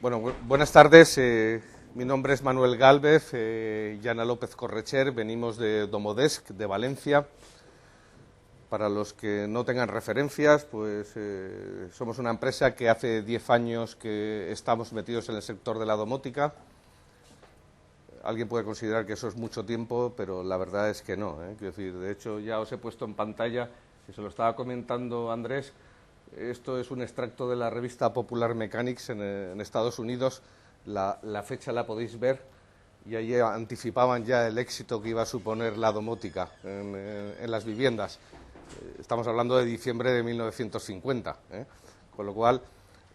Bueno, buenas tardes. Mi nombre es Manuel Gálvez, y Ana López Correcher. Venimos de Domodesc, de Valencia. Para los que no tengan referencias, pues somos una empresa que hace 10 años que estamos metidos en el sector de la domótica. Alguien puede considerar que eso es mucho tiempo, pero la verdad es que no. Quiero decir, de hecho, ya os he puesto en pantalla, que se lo estaba comentando Andrés. Esto es un extracto de la revista Popular Mechanics en Estados Unidos. La fecha la podéis ver y ahí anticipaban ya el éxito que iba a suponer la domótica en las viviendas. Estamos hablando de diciembre de 1950, con lo cual,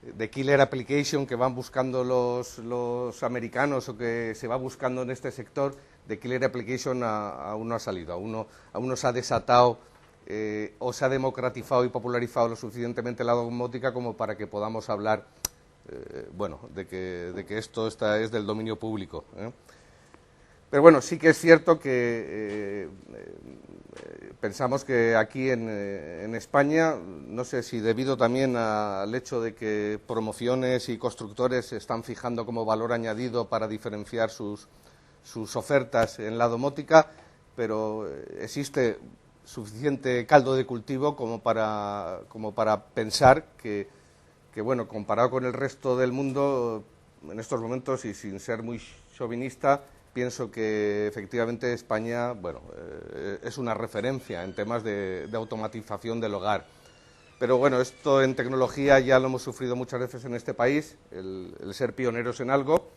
de killer application que van buscando los americanos o que se va buscando en este sector, de killer application aún no ha salido, aún no se ha desatado o se ha democratizado y popularizado lo suficientemente la domótica como para que podamos hablar de que esto es del dominio público. Pero bueno, sí que es cierto que pensamos que aquí en España, no sé si debido también al hecho de que promociones y constructores se están fijando como valor añadido para diferenciar sus ofertas en la domótica, pero existe suficiente caldo de cultivo como para pensar que bueno, comparado con el resto del mundo, en estos momentos, y sin ser muy chauvinista, pienso que efectivamente España, bueno, es una referencia en temas de automatización del hogar. Pero bueno, esto en tecnología ya lo hemos sufrido muchas veces en este país, el ser pioneros en algo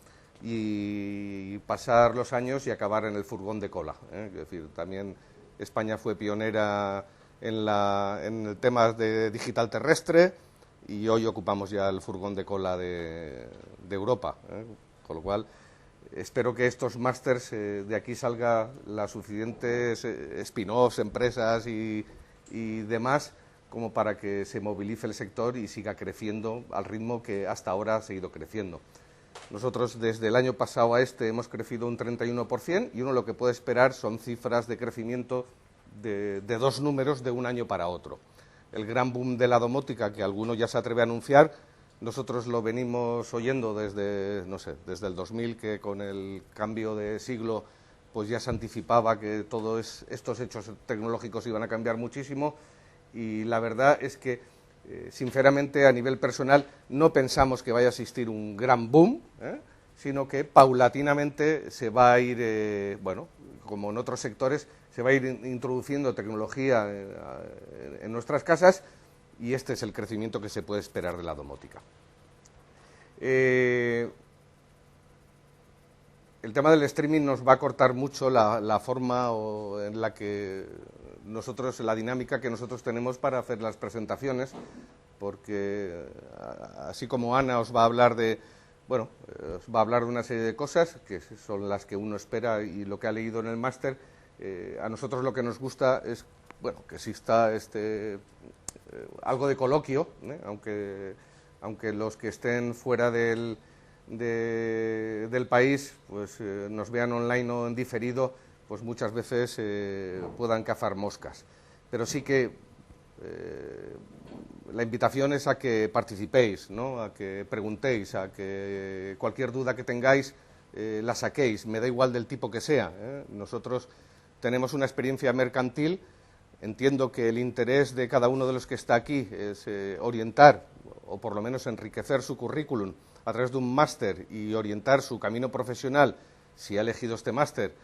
y pasar los años y acabar en el furgón de cola. Es decir, también España fue pionera en el tema de digital terrestre y hoy ocupamos ya el furgón de cola de Europa, con lo cual espero que estos másters de aquí salga las suficientes spin-offs, empresas y demás como para que se movilice el sector y siga creciendo al ritmo que hasta ahora ha seguido creciendo. Nosotros desde el año pasado a este hemos crecido un 31% y uno lo que puede esperar son cifras de crecimiento de dos números de un año para otro. El gran boom de la domótica que alguno ya se atreve a anunciar, nosotros lo venimos oyendo desde el 2000, que con el cambio de siglo pues ya se anticipaba que todos estos hechos tecnológicos iban a cambiar muchísimo y la verdad es que sinceramente, a nivel personal, no pensamos que vaya a existir un gran boom, sino que paulatinamente se va a ir, como en otros sectores, se va a ir introduciendo tecnología en nuestras casas y este es el crecimiento que se puede esperar de la domótica. El tema del streaming nos va a cortar mucho la forma en la que nosotros, la dinámica que nosotros tenemos para hacer las presentaciones, porque así como Ana os va a hablar os va a hablar de una serie de cosas que son las que uno espera y lo que ha leído en el máster, a nosotros lo que nos gusta es que exista algo de coloquio, aunque los que estén fuera del país pues nos vean online o en diferido, pues muchas veces puedan cazar moscas. Pero sí que la invitación es a que participéis, ¿no? A que preguntéis, a que cualquier duda que tengáis la saquéis, me da igual del tipo que sea. Nosotros tenemos una experiencia mercantil, entiendo que el interés de cada uno de los que está aquí es orientar, o por lo menos enriquecer su currículum a través de un máster y orientar su camino profesional, si ha elegido este máster,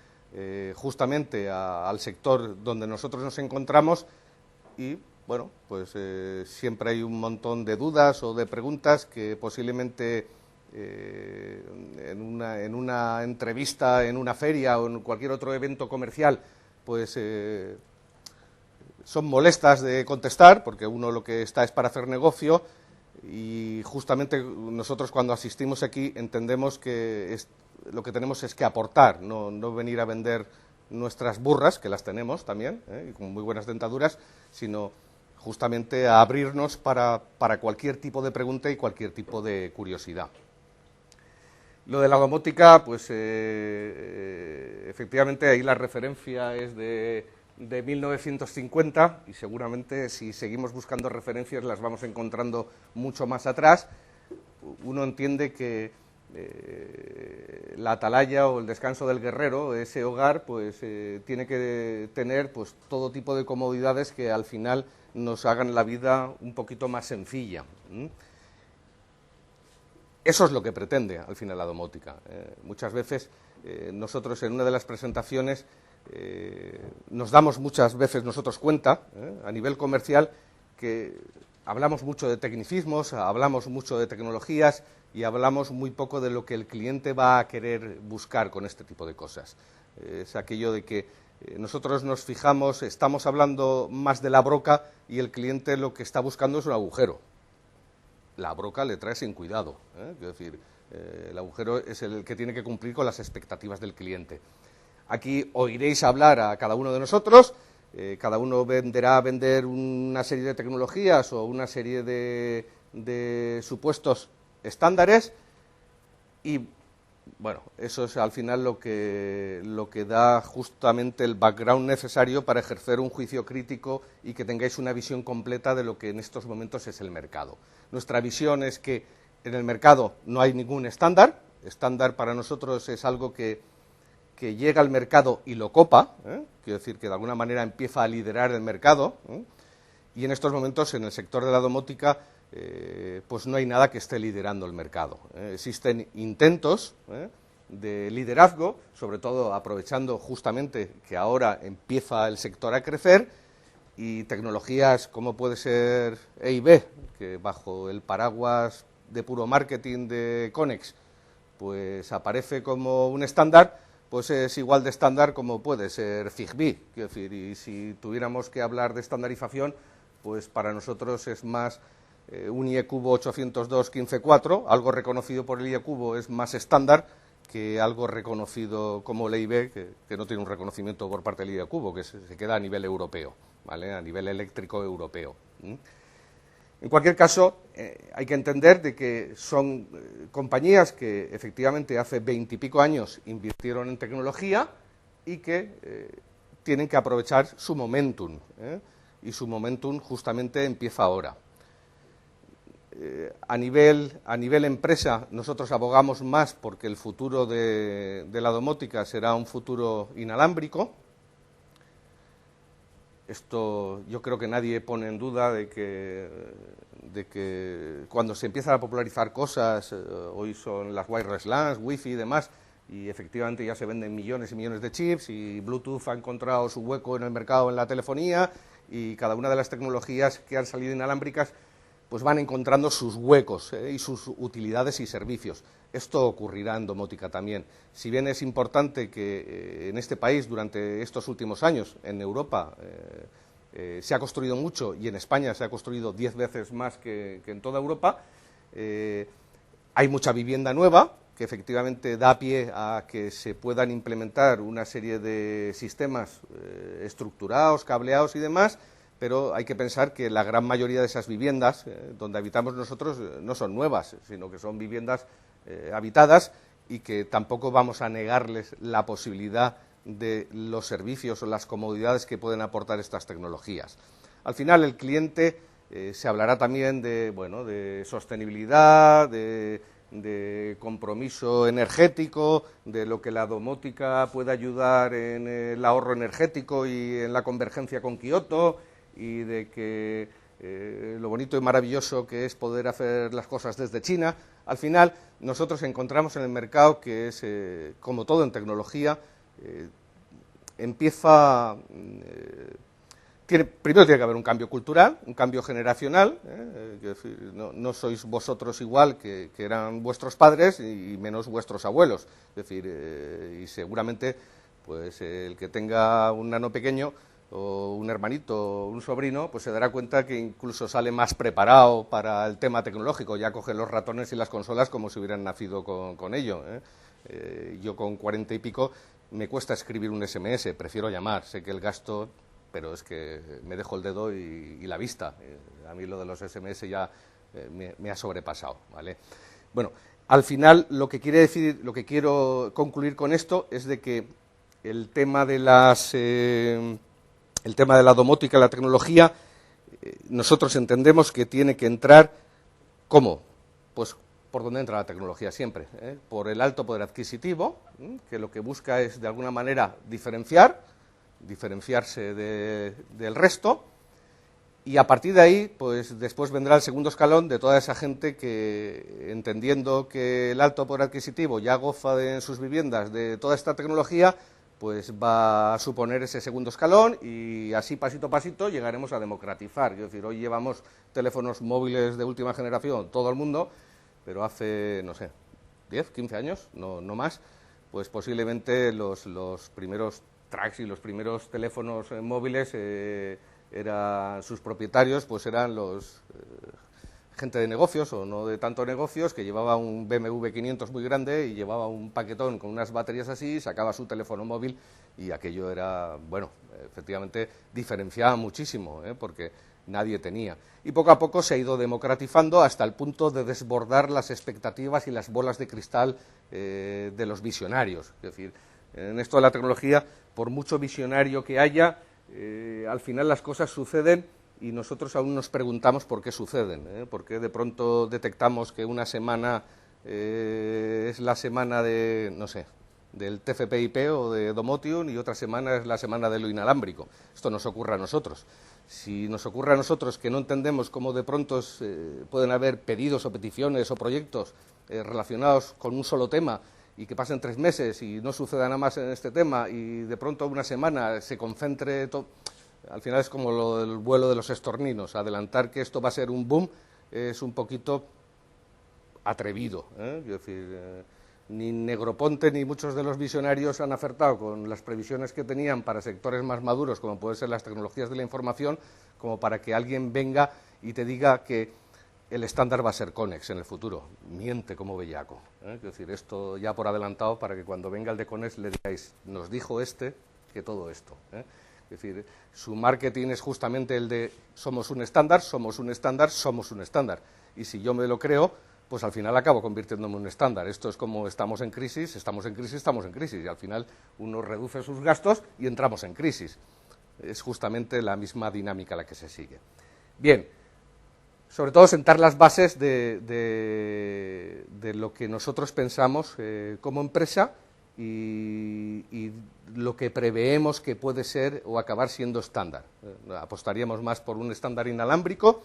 justamente al sector donde nosotros nos encontramos y, bueno, pues siempre hay un montón de dudas o de preguntas que posiblemente en una entrevista, en una feria o en cualquier otro evento comercial, pues son molestas de contestar, porque uno lo que está es para hacer negocio y justamente nosotros cuando asistimos aquí entendemos que lo que tenemos es que aportar, no venir a vender nuestras burras, que las tenemos también, y con muy buenas dentaduras, sino justamente a abrirnos para cualquier tipo de pregunta y cualquier tipo de curiosidad. Lo de la domótica, pues efectivamente ahí la referencia es de 1950 y seguramente si seguimos buscando referencias las vamos encontrando mucho más atrás. uno entiende que la atalaya o el descanso del guerrero, ese hogar, pues tiene que tener pues todo tipo de comodidades que al final nos hagan la vida un poquito más sencilla. Eso es lo que pretende al final la domótica. Muchas veces nosotros en una de las presentaciones nos damos muchas veces nosotros cuenta, a nivel comercial, que hablamos mucho de tecnicismos, hablamos mucho de tecnologías y hablamos muy poco de lo que el cliente va a querer buscar con este tipo de cosas. Es aquello de que nosotros nos fijamos, estamos hablando más de la broca y el cliente lo que está buscando es un agujero. La broca le trae sin cuidado, es decir, el agujero es el que tiene que cumplir con las expectativas del cliente. Aquí oiréis hablar a cada uno de nosotros, cada uno vendrá a vender una serie de tecnologías o una serie de supuestos estándares y, bueno, eso es al final lo que da justamente el background necesario para ejercer un juicio crítico y que tengáis una visión completa de lo que en estos momentos es el mercado. Nuestra visión es que en el mercado no hay ningún estándar. Estándar para nosotros es algo que llega al mercado y lo copa, quiero decir que de alguna manera empieza a liderar el mercado, y en estos momentos en el sector de la domótica pues no hay nada que esté liderando el mercado. Existen intentos de liderazgo, sobre todo aprovechando justamente que ahora empieza el sector a crecer, y tecnologías como puede ser EIB, que bajo el paraguas de puro marketing de Conex, pues aparece como un estándar, pues es igual de estándar como puede ser Zigbee. Quiero decir, y si tuviéramos que hablar de estandarización, pues para nosotros es más un IEcubo 802.15.4, algo reconocido por el IEcubo es más estándar que algo reconocido como el EIB, que no tiene un reconocimiento por parte del IEcubo, que se queda a nivel europeo, ¿vale? A nivel eléctrico europeo. En cualquier caso, hay que entender de que son compañías que efectivamente hace 20 y pico años invirtieron en tecnología y que tienen que aprovechar su momentum, y su momentum justamente empieza ahora. A nivel empresa, nosotros abogamos más porque el futuro de la domótica será un futuro inalámbrico. Esto yo creo que nadie pone en duda de que cuando se empiezan a popularizar cosas, hoy son las wireless LANs, wifi y demás, y efectivamente ya se venden millones y millones de chips, y Bluetooth ha encontrado su hueco en el mercado en la telefonía, y cada una de las tecnologías que han salido inalámbricas pues van encontrando sus huecos y sus utilidades y servicios. Esto ocurrirá en domótica también. Si bien es importante que en este país durante estos últimos años, en Europa, se ha construido mucho y en España se ha construido 10 veces más que en toda Europa, hay mucha vivienda nueva que efectivamente da pie a que se puedan implementar una serie de sistemas estructurados, cableados y demás, pero hay que pensar que la gran mayoría de esas viviendas donde habitamos nosotros no son nuevas, sino que son viviendas habitadas y que tampoco vamos a negarles la posibilidad de los servicios o las comodidades que pueden aportar estas tecnologías. Al final el cliente se hablará también de sostenibilidad, de compromiso energético, de lo que la domótica puede ayudar en el ahorro energético y en la convergencia con Kioto, y de que lo bonito y maravilloso que es poder hacer las cosas desde China. Al final, nosotros encontramos en el mercado que es, como todo en tecnología, primero tiene que haber un cambio cultural, un cambio generacional, es decir, no sois vosotros igual que eran vuestros padres y menos vuestros abuelos, es decir, y seguramente pues el que tenga un nano pequeño o un hermanito o un sobrino, pues se dará cuenta que incluso sale más preparado para el tema tecnológico, ya coge los ratones y las consolas como si hubieran nacido con ello. Yo con 40 y pico me cuesta escribir un SMS, prefiero llamar, sé que el gasto, pero es que me dejo el dedo y la vista. A mí lo de los SMS ya me ha sobrepasado, ¿vale? Bueno, al final lo que quiere decir, lo que quiero concluir con esto es de que el tema de la domótica, la tecnología, nosotros entendemos que tiene que entrar, ¿cómo? Pues por dónde entra la tecnología siempre, por el alto poder adquisitivo, que lo que busca es, de alguna manera, diferenciarse del resto, y a partir de ahí, pues después vendrá el segundo escalón de toda esa gente que, entendiendo que el alto poder adquisitivo ya goza en sus viviendas de toda esta tecnología, pues va a suponer ese segundo escalón y así pasito a pasito llegaremos a democratizar. Es decir, hoy llevamos teléfonos móviles de última generación, todo el mundo, pero hace, no sé, 10, 15 años, no más, pues posiblemente los primeros tracks y los primeros teléfonos móviles sus propietarios pues eran los gente de negocios o no de tanto negocios, que llevaba un BMW 500 muy grande y llevaba un paquetón con unas baterías así, sacaba su teléfono móvil y aquello era, bueno, efectivamente diferenciaba muchísimo, porque nadie tenía. Y poco a poco se ha ido democratizando hasta el punto de desbordar las expectativas y las bolas de cristal de los visionarios. Es decir, en esto de la tecnología, por mucho visionario que haya, al final las cosas suceden y nosotros aún nos preguntamos por qué suceden, por qué de pronto detectamos que una semana es la semana de, no sé, del TCP/IP o de Domotium y otra semana es la semana de lo inalámbrico. Esto nos ocurre a nosotros. Si nos ocurre a nosotros que no entendemos cómo de pronto pueden haber pedidos o peticiones o proyectos relacionados con un solo tema y que pasen 3 meses y no suceda nada más en este tema y de pronto una semana se concentre todo. Al final es como lo del vuelo de los estorninos. Adelantar que esto va a ser un boom es un poquito atrevido. Es decir, ni Negroponte ni muchos de los visionarios han acertado con las previsiones que tenían para sectores más maduros, como pueden ser las tecnologías de la información, como para que alguien venga y te diga que el estándar va a ser Conex en el futuro. Miente como bellaco. Es decir, esto ya por adelantado para que cuando venga el de Conex le digáis, nos dijo que todo esto. Es decir, su marketing es justamente el de somos un estándar, somos un estándar, somos un estándar. Y si yo me lo creo, pues al final acabo convirtiéndome en un estándar. Esto es como estamos en crisis, estamos en crisis, estamos en crisis. Y al final uno reduce sus gastos y entramos en crisis. Es justamente la misma dinámica la que se sigue. Bien, sobre todo sentar las bases de lo que nosotros pensamos como empresa y lo que preveemos que puede ser o acabar siendo estándar. Apostaríamos más por un estándar inalámbrico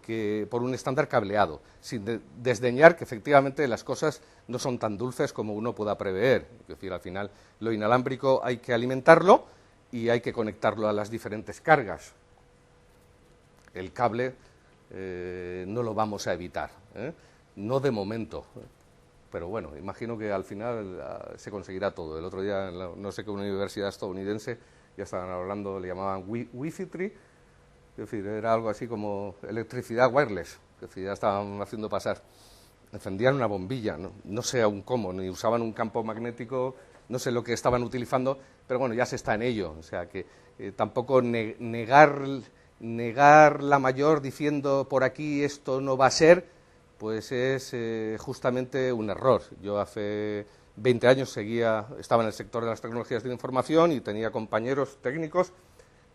que por un estándar cableado, sin desdeñar que efectivamente las cosas no son tan dulces como uno pueda prever. Es decir, al final lo inalámbrico hay que alimentarlo y hay que conectarlo a las diferentes cargas. El cable no lo vamos a evitar, no de momento. Pero bueno, imagino que al final se conseguirá todo. El otro día, no sé qué universidad estadounidense, ya estaban hablando, le llamaban Wi-Fi Tree, es decir, era algo así como electricidad wireless, es decir, ya estaban haciendo pasar. Encendían una bombilla, no sé aún cómo, ni usaban un campo magnético, no sé lo que estaban utilizando, pero bueno, ya se está en ello. O sea que tampoco negar la mayor diciendo por aquí esto no va a ser, pues es justamente un error. Yo hace 20 años estaba en el sector de las tecnologías de la información y tenía compañeros técnicos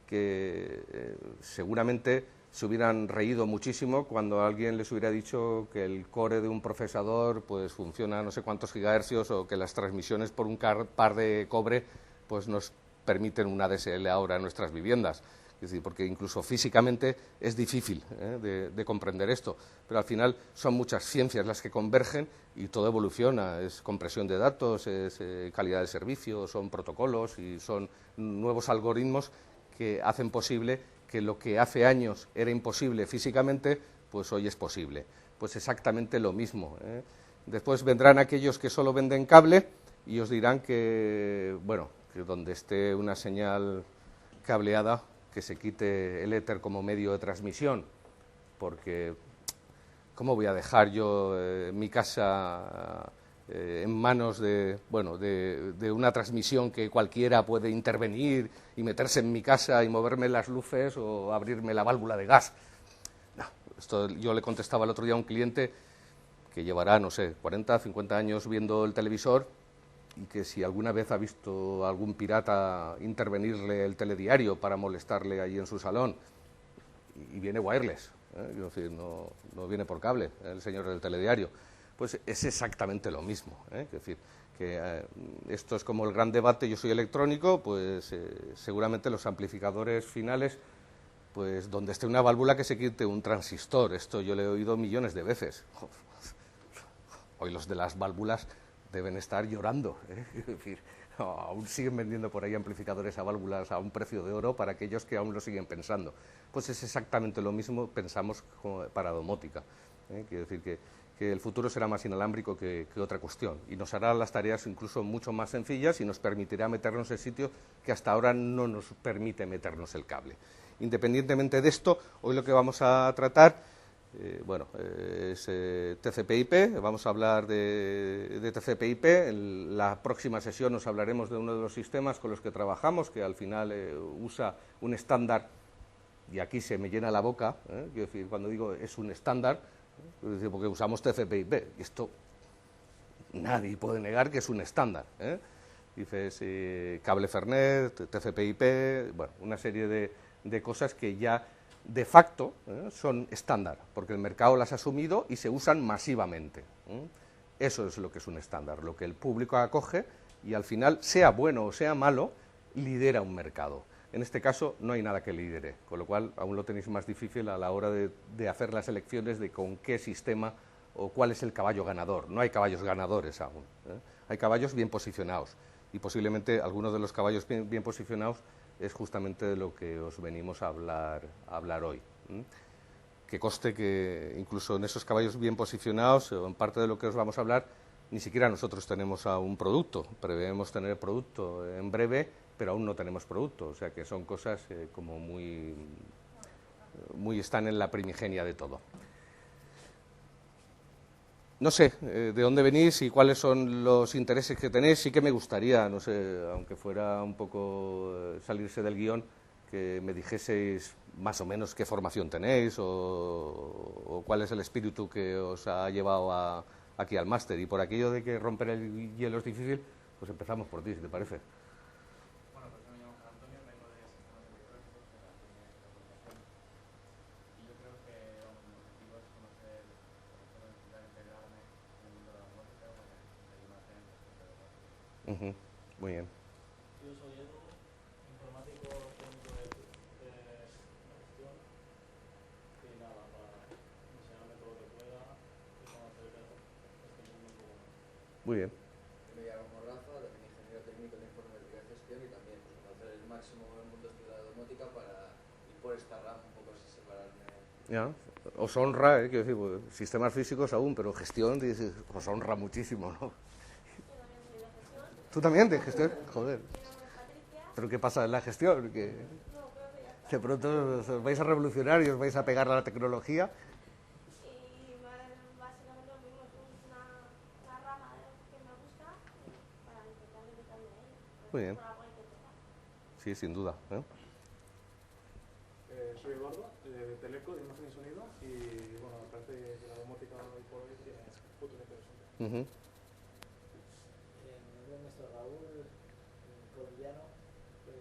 que seguramente se hubieran reído muchísimo cuando alguien les hubiera dicho que el core de un procesador pues funciona a no sé cuántos gigahercios o que las transmisiones por un par de cobre pues nos permiten una DSL ahora en nuestras viviendas. Es decir, porque incluso físicamente es difícil de comprender esto, pero al final son muchas ciencias las que convergen y todo evoluciona, es compresión de datos, es calidad del servicio, son protocolos y son nuevos algoritmos que hacen posible que lo que hace años era imposible físicamente, pues hoy es posible. Pues exactamente lo mismo. Después vendrán aquellos que solo venden cable y os dirán que, bueno, que donde esté una señal cableada, que se quite el éter como medio de transmisión, porque ¿cómo voy a dejar yo mi casa en manos de una transmisión que cualquiera puede intervenir y meterse en mi casa y moverme las luces o abrirme la válvula de gas? No, esto yo le contestaba el otro día a un cliente que llevará, no sé, 40, 50 años viendo el televisor y que si alguna vez ha visto a algún pirata intervenirle el telediario para molestarle allí en su salón, y viene wireless, es decir, no viene por cable el señor del telediario, pues es exactamente lo mismo, ¿eh? Es decir, que esto es como el gran debate, yo soy electrónico, pues seguramente los amplificadores finales, pues donde esté una válvula que se quite un transistor, esto yo lo he oído millones de veces. Hoy los de las válvulas deben estar llorando, ¿eh? Es decir, aún siguen vendiendo por ahí amplificadores a válvulas a un precio de oro para aquellos que aún lo siguen pensando. Pues es exactamente lo mismo pensamos para domótica, ¿eh? Quiero decir que el futuro será más inalámbrico que otra cuestión y nos hará las tareas incluso mucho más sencillas y nos permitirá meternos en sitios que hasta ahora no nos permite meternos el cable. Independientemente de esto, hoy lo que vamos a tratar es TCP/IP, vamos a hablar de TCP/IP. En la próxima sesión nos hablaremos de uno de los sistemas con los que trabajamos, que al final usa un estándar, y aquí se me llena la boca, quiero decir, cuando digo es un estándar, porque usamos TCP/IP, y esto nadie puede negar que es un estándar, ¿eh? Dices cable Ethernet, TCP/IP, bueno, una serie de cosas que ya de facto son estándar, porque el mercado las ha asumido y se usan masivamente. Eso es lo que es un estándar, lo que el público acoge y al final, sea bueno o sea malo, lidera un mercado. En este caso no hay nada que lidere, con lo cual aún lo tenéis más difícil a la hora de hacer las elecciones de con qué sistema o cuál es el caballo ganador. No hay caballos ganadores aún, ¿eh? Hay caballos bien posicionados y posiblemente algunos de los caballos bien posicionados es justamente de lo que os venimos a hablar hoy. Que conste que incluso en esos caballos bien posicionados, o en parte de lo que os vamos a hablar, ni siquiera nosotros tenemos aún un producto. Prevemos tener producto en breve, pero aún no tenemos producto. O sea que son cosas como muy están en la primigenia de todo. No sé de dónde venís y cuáles son los intereses que tenéis. Sí que me gustaría, no sé, aunque fuera un poco salirse del guión, que me dijeseis más o menos qué formación tenéis o cuál es el espíritu que os ha llevado aquí al máster. Y por aquello de que romper el hielo es difícil, pues empezamos por ti, si te parece. Bueno, pues yo me llamo Juan Antonio, vengo de sistemas electrónicos de la Comunidad de Computación y yo creo que mi objetivo es conocer, intentar integrarme en el mundo de la domótica para conseguir una experiencia sobre domótica. Muy bien. Yo soy Edu, informático técnico de gestión y nada, para enseñarme todo lo que pueda y conocer este mundo un poco más. Muy bien. Me llamo Rafa, también ingeniero técnico de informática y gestión y también conocer el máximo del mundo de la domótica para ir por esta rama un poco sin separarme. Ya, os honra, quiero decir, pues, sistemas físicos aún, pero gestión os honra muchísimo, ¿no? ¿Tú también de gestión? Joder. ¿Pero qué pasa en la gestión? Que de pronto os vais a revolucionar y os vais a pegar a la tecnología. Y básicamente lo mismo, es una rama que me gusta para intentar dedicarme a ello. Muy bien. Sí, sin duda, ¿eh? Soy Eduardo, de Teleco, de Imagen y Sonido, y bueno, aparte de la domótica hoy por hoy tiene futuro interesante. Mi nombre es Néstor Raúl, colombiano, pues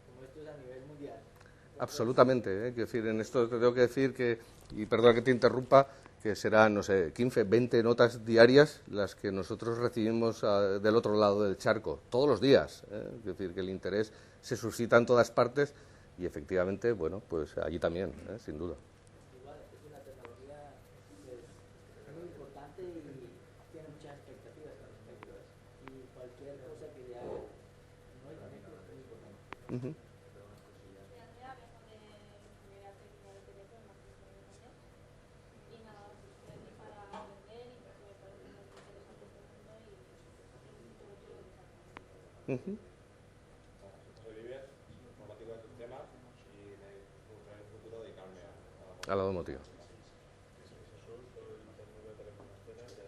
como esto es a nivel mundial. Entonces, Absolutamente, quiero decir, en esto te tengo que decir que, y perdona que te interrumpa, que serán, no sé, 15, 20 notas diarias las que nosotros recibimos del otro lado del charco, todos los días, es decir, que el interés se suscita en todas partes y efectivamente, bueno, pues allí también, sin duda. igual es una tecnología pues, muy importante y tiene muchas expectativas con respecto a eso. Y cualquier cosa que le haga, no hay también es muy importante. Soy Vives, informático de sistemas y me gusta en el futuro dedicarme A la domótica. Soy Jesús, soy técnico de telecomunicaciones de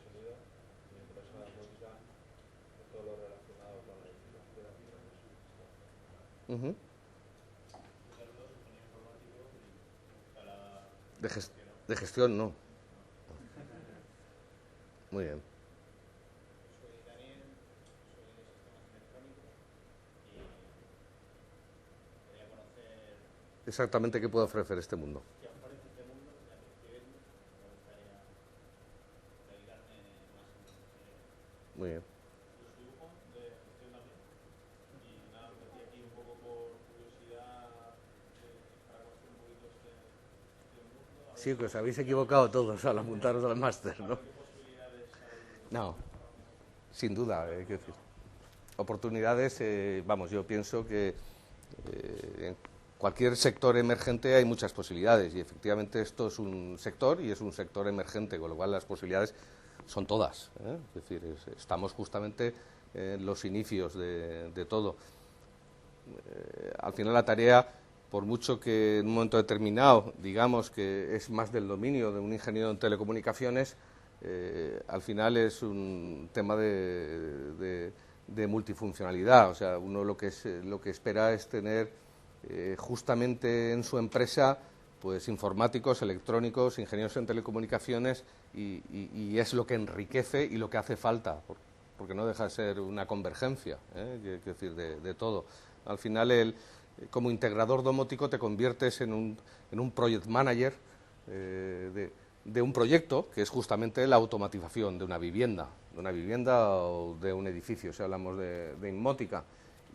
sonido y me interesa la música y todo lo relacionado con la infraestructura y Ujú. De gestión no. Muy bien. Soy Daniel, soy de sistemas electrónicos y quería conocer Exactamente qué puede ofrecer este mundo. qué ofrece este mundo, ya que estoy viendo, me gustaría Muy bien. Los dibujo de gestión también. Y nada, me metí aquí un poco por curiosidad para conocer un poquito este mundo. Sí, que os habéis equivocado todos al apuntaros al máster, ¿no? ¿Qué posibilidades hay? No, sin duda, quiero decir. Oportunidades, vamos, yo pienso que en cualquier sector emergente hay muchas posibilidades y efectivamente esto es un sector y es un sector emergente, con lo cual las posibilidades son todas. Es decir, estamos justamente en los inicios de todo. Al final la tarea, por mucho que en un momento determinado digamos que es más del dominio de un ingeniero en telecomunicaciones, al final es un tema de multifuncionalidad. O sea, uno lo que espera es tener justamente en su empresa pues informáticos, electrónicos, ingenieros en telecomunicaciones y es lo que enriquece y lo que hace falta, porque no deja de ser una convergencia, quiero decir, de todo. Al final, como integrador domótico te conviertes en un project manager de un proyecto que es justamente la automatización de una vivienda o de un edificio, si hablamos de inmótica.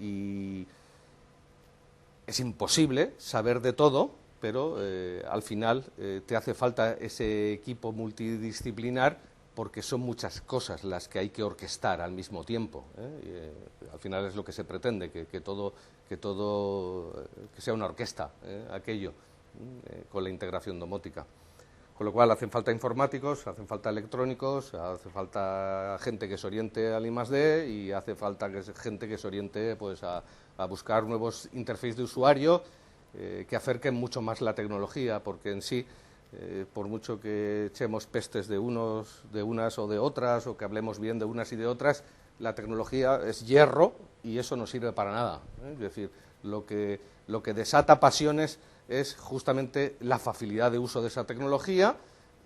Y es imposible saber de todo, pero al final te hace falta ese equipo multidisciplinar porque son muchas cosas las que hay que orquestar al mismo tiempo. Al final es lo que se pretende, que sea una orquesta, aquello, con la integración domótica. Con lo cual hacen falta informáticos, hacen falta electrónicos, hace falta gente que se oriente al I+D y hace falta gente que se oriente pues a buscar nuevos interfaces de usuario que acerquen mucho más la tecnología, porque en sí, por mucho que echemos pestes de unas o de otras, o que hablemos bien de unas y de otras, la tecnología es hierro y eso no sirve para nada. Es decir, lo que desata pasiones es justamente la facilidad de uso de esa tecnología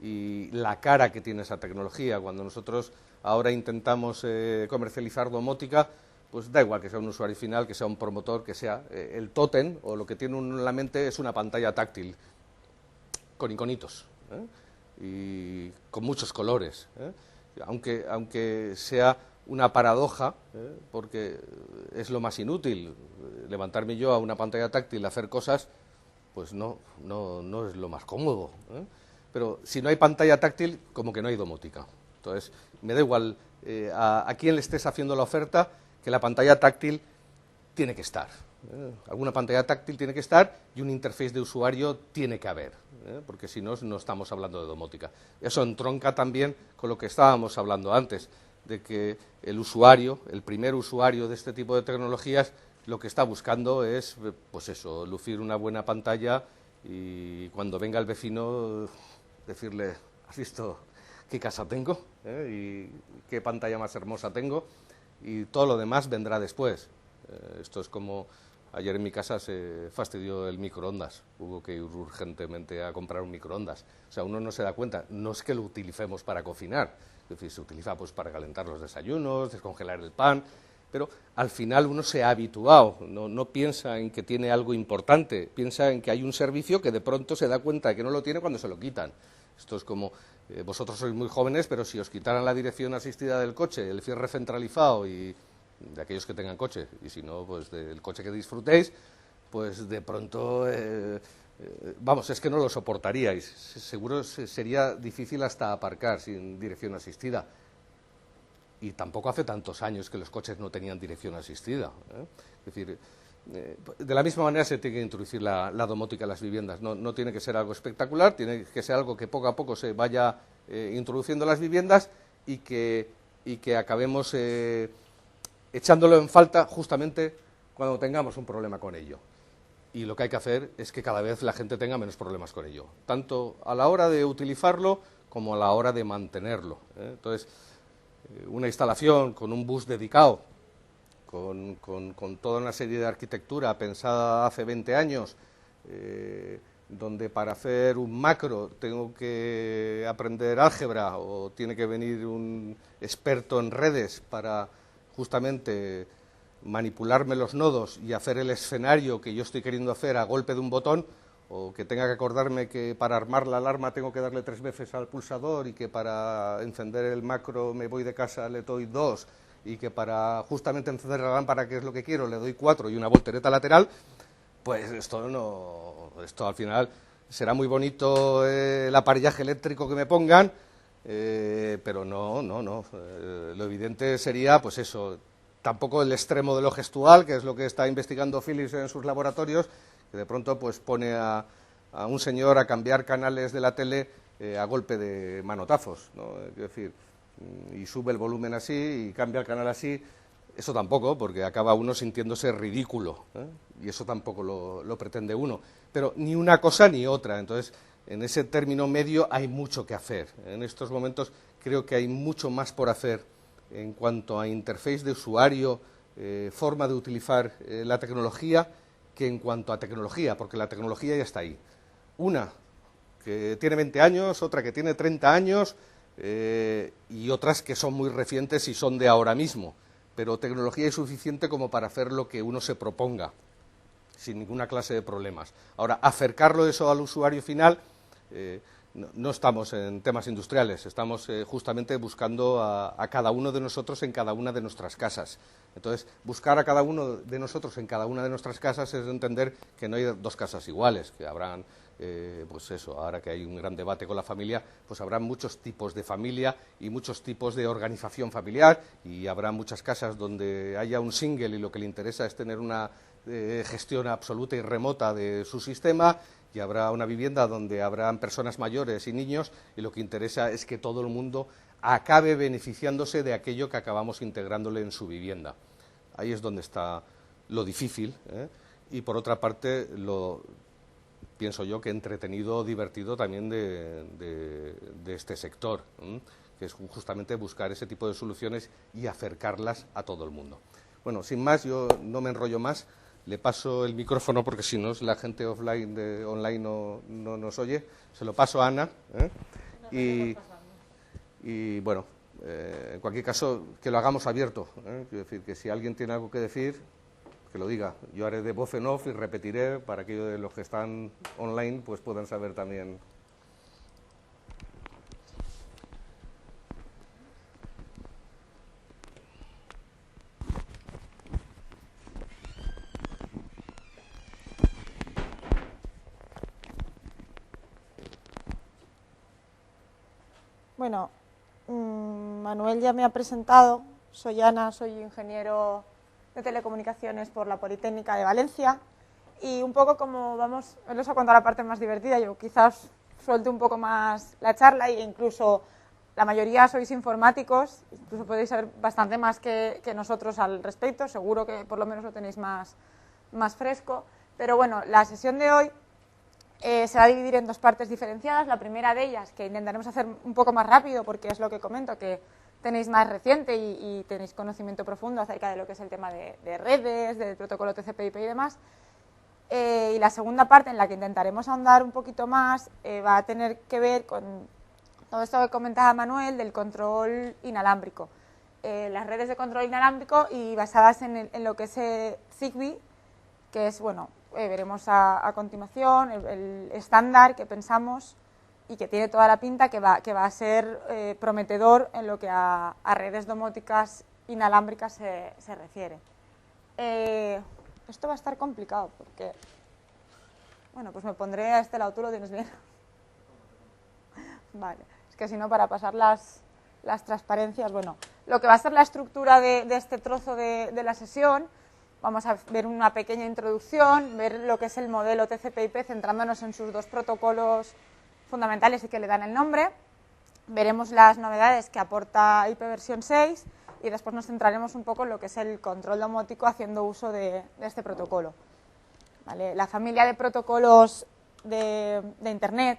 y la cara que tiene esa tecnología. Cuando nosotros ahora intentamos comercializar domótica, pues da igual que sea un usuario final, que sea un promotor, que sea el tótem, o lo que tiene uno en la mente es una pantalla táctil con iconitos y con muchos colores, aunque sea una paradoja, porque es lo más inútil. Levantarme yo a una pantalla táctil a hacer cosas, pues no es lo más cómodo. Pero si no hay pantalla táctil, como que no hay domótica. Entonces, me da igual a quién le estés haciendo la oferta, que la pantalla táctil tiene que estar. Alguna pantalla táctil tiene que estar y un interface de usuario tiene que haber, porque si no, no estamos hablando de domótica. Eso entronca también con lo que estábamos hablando antes, de que el usuario, el primer usuario de este tipo de tecnologías, lo que está buscando es, pues eso, lucir una buena pantalla y cuando venga el vecino decirle, ¿has visto qué casa tengo? Y qué pantalla más hermosa tengo, y todo lo demás vendrá después. Esto es como ayer en mi casa se fastidió el microondas, hubo que ir urgentemente a comprar un microondas. O sea, uno no se da cuenta, no es que lo utilicemos para cocinar, es decir, se utiliza pues para calentar los desayunos, descongelar el pan, pero al final uno se ha habituado, no piensa en que tiene algo importante, piensa en que hay un servicio que de pronto se da cuenta de que no lo tiene cuando se lo quitan. Esto es como, vosotros sois muy jóvenes, pero si os quitaran la dirección asistida del coche, el cierre centralizado y de aquellos que tengan coche, y si no, pues del coche que disfrutéis, pues de pronto, vamos, es que no lo soportaríais. Seguro sería difícil hasta aparcar sin dirección asistida. Y tampoco hace tantos años que los coches no tenían dirección asistida. Es decir, de la misma manera se tiene que introducir la domótica en las viviendas. No tiene que ser algo espectacular, tiene que ser algo que poco a poco se vaya introduciendo en las viviendas y que acabemos echándolo en falta justamente cuando tengamos un problema con ello. Y lo que hay que hacer es que cada vez la gente tenga menos problemas con ello, tanto a la hora de utilizarlo como a la hora de mantenerlo. Entonces, una instalación con un bus dedicado, con toda una serie de arquitectura pensada hace 20 años, donde para hacer un macro tengo que aprender álgebra o tiene que venir un experto en redes para justamente manipularme los nodos y hacer el escenario que yo estoy queriendo hacer a golpe de un botón, o que tenga que acordarme que para armar la alarma tengo que darle 3 veces al pulsador y que para encender el macro me voy de casa le doy 2 y que para justamente encender la lámpara, que es lo que quiero, le doy 4 y una voltereta lateral, pues esto al final será muy bonito el aparillaje eléctrico que me pongan, pero no. Lo evidente sería, pues eso, tampoco el extremo de lo gestual, que es lo que está investigando Philips en sus laboratorios, que de pronto pues pone a un señor a cambiar canales de la tele a golpe de manotazos, ¿no? Es decir, y sube el volumen así y cambia el canal así. Eso tampoco, porque acaba uno sintiéndose ridículo, ¿eh? Y eso tampoco lo pretende uno. Pero ni una cosa ni otra. Entonces, en ese término medio hay mucho que hacer. En estos momentos creo que hay mucho más por hacer en cuanto a interface de usuario, forma de utilizar la tecnología, que en cuanto a tecnología, porque la tecnología ya está ahí. Una que tiene 20 años, otra que tiene 30 años, y otras que son muy recientes y son de ahora mismo. Pero tecnología es suficiente como para hacer lo que uno se proponga, sin ninguna clase de problemas. Ahora, acercarlo eso al usuario final, no estamos en temas industriales, estamos justamente buscando a cada uno de nosotros en cada una de nuestras casas. Entonces, buscar a cada uno de nosotros en cada una de nuestras casas es entender que no hay 2 casas iguales, que habrán, pues eso, ahora que hay un gran debate con la familia, pues habrá muchos tipos de familia y muchos tipos de organización familiar, y habrá muchas casas donde haya un single y lo que le interesa es tener una gestión absoluta y remota de su sistema, y habrá una vivienda donde habrán personas mayores y niños y lo que interesa es que todo el mundo acabe beneficiándose de aquello que acabamos integrándole en su vivienda. Ahí es donde está lo difícil, ¿eh? Y por otra parte, pienso yo que entretenido, divertido también de este sector, ¿eh? Que es justamente buscar ese tipo de soluciones y acercarlas a todo el mundo. Bueno, sin más, yo no me enrollo más. Le paso el micrófono porque si no la gente online no nos oye. Se lo paso a Ana. Y bueno, en cualquier caso, que lo hagamos abierto. Quiero decir que si alguien tiene algo que decir, que lo diga. Yo haré de voz en off y repetiré para que los que están online pues puedan saber también. Bueno, Manuel ya me ha presentado, soy Ana, soy ingeniero de telecomunicaciones por la Politécnica de Valencia y un poco como vamos, él os ha contado la parte más divertida, yo quizás suelte un poco más la charla e incluso la mayoría sois informáticos, incluso podéis saber bastante más que nosotros al respecto, seguro que por lo menos lo tenéis más fresco, pero bueno, la sesión de hoy se va a dividir en 2 partes diferenciadas. La primera de ellas, que intentaremos hacer un poco más rápido porque es lo que comento, que tenéis más reciente y tenéis conocimiento profundo acerca de lo que es el tema de redes, del protocolo TCP/IP y demás. Y la segunda parte, en la que intentaremos ahondar un poquito más, va a tener que ver con todo esto que comentaba Manuel del control inalámbrico. Las redes de control inalámbrico y basadas en lo que es Zigbee, que es, bueno, veremos a continuación el estándar que pensamos y que tiene toda la pinta que va a ser prometedor en lo que a redes domóticas inalámbricas se refiere. Esto va a estar complicado porque, bueno, pues me pondré a este lado, ¿tú lo tienes bien? Vale, es que si no, para pasar las transparencias, bueno, lo que va a ser la estructura de este trozo de la sesión. Vamos a ver una pequeña introducción, ver lo que es el modelo TCP/IP, centrándonos en sus 2 protocolos fundamentales y que le dan el nombre. Veremos las novedades que aporta IP versión 6 y después nos centraremos un poco en lo que es el control domótico haciendo uso de este protocolo. ¿Vale? La familia de protocolos de Internet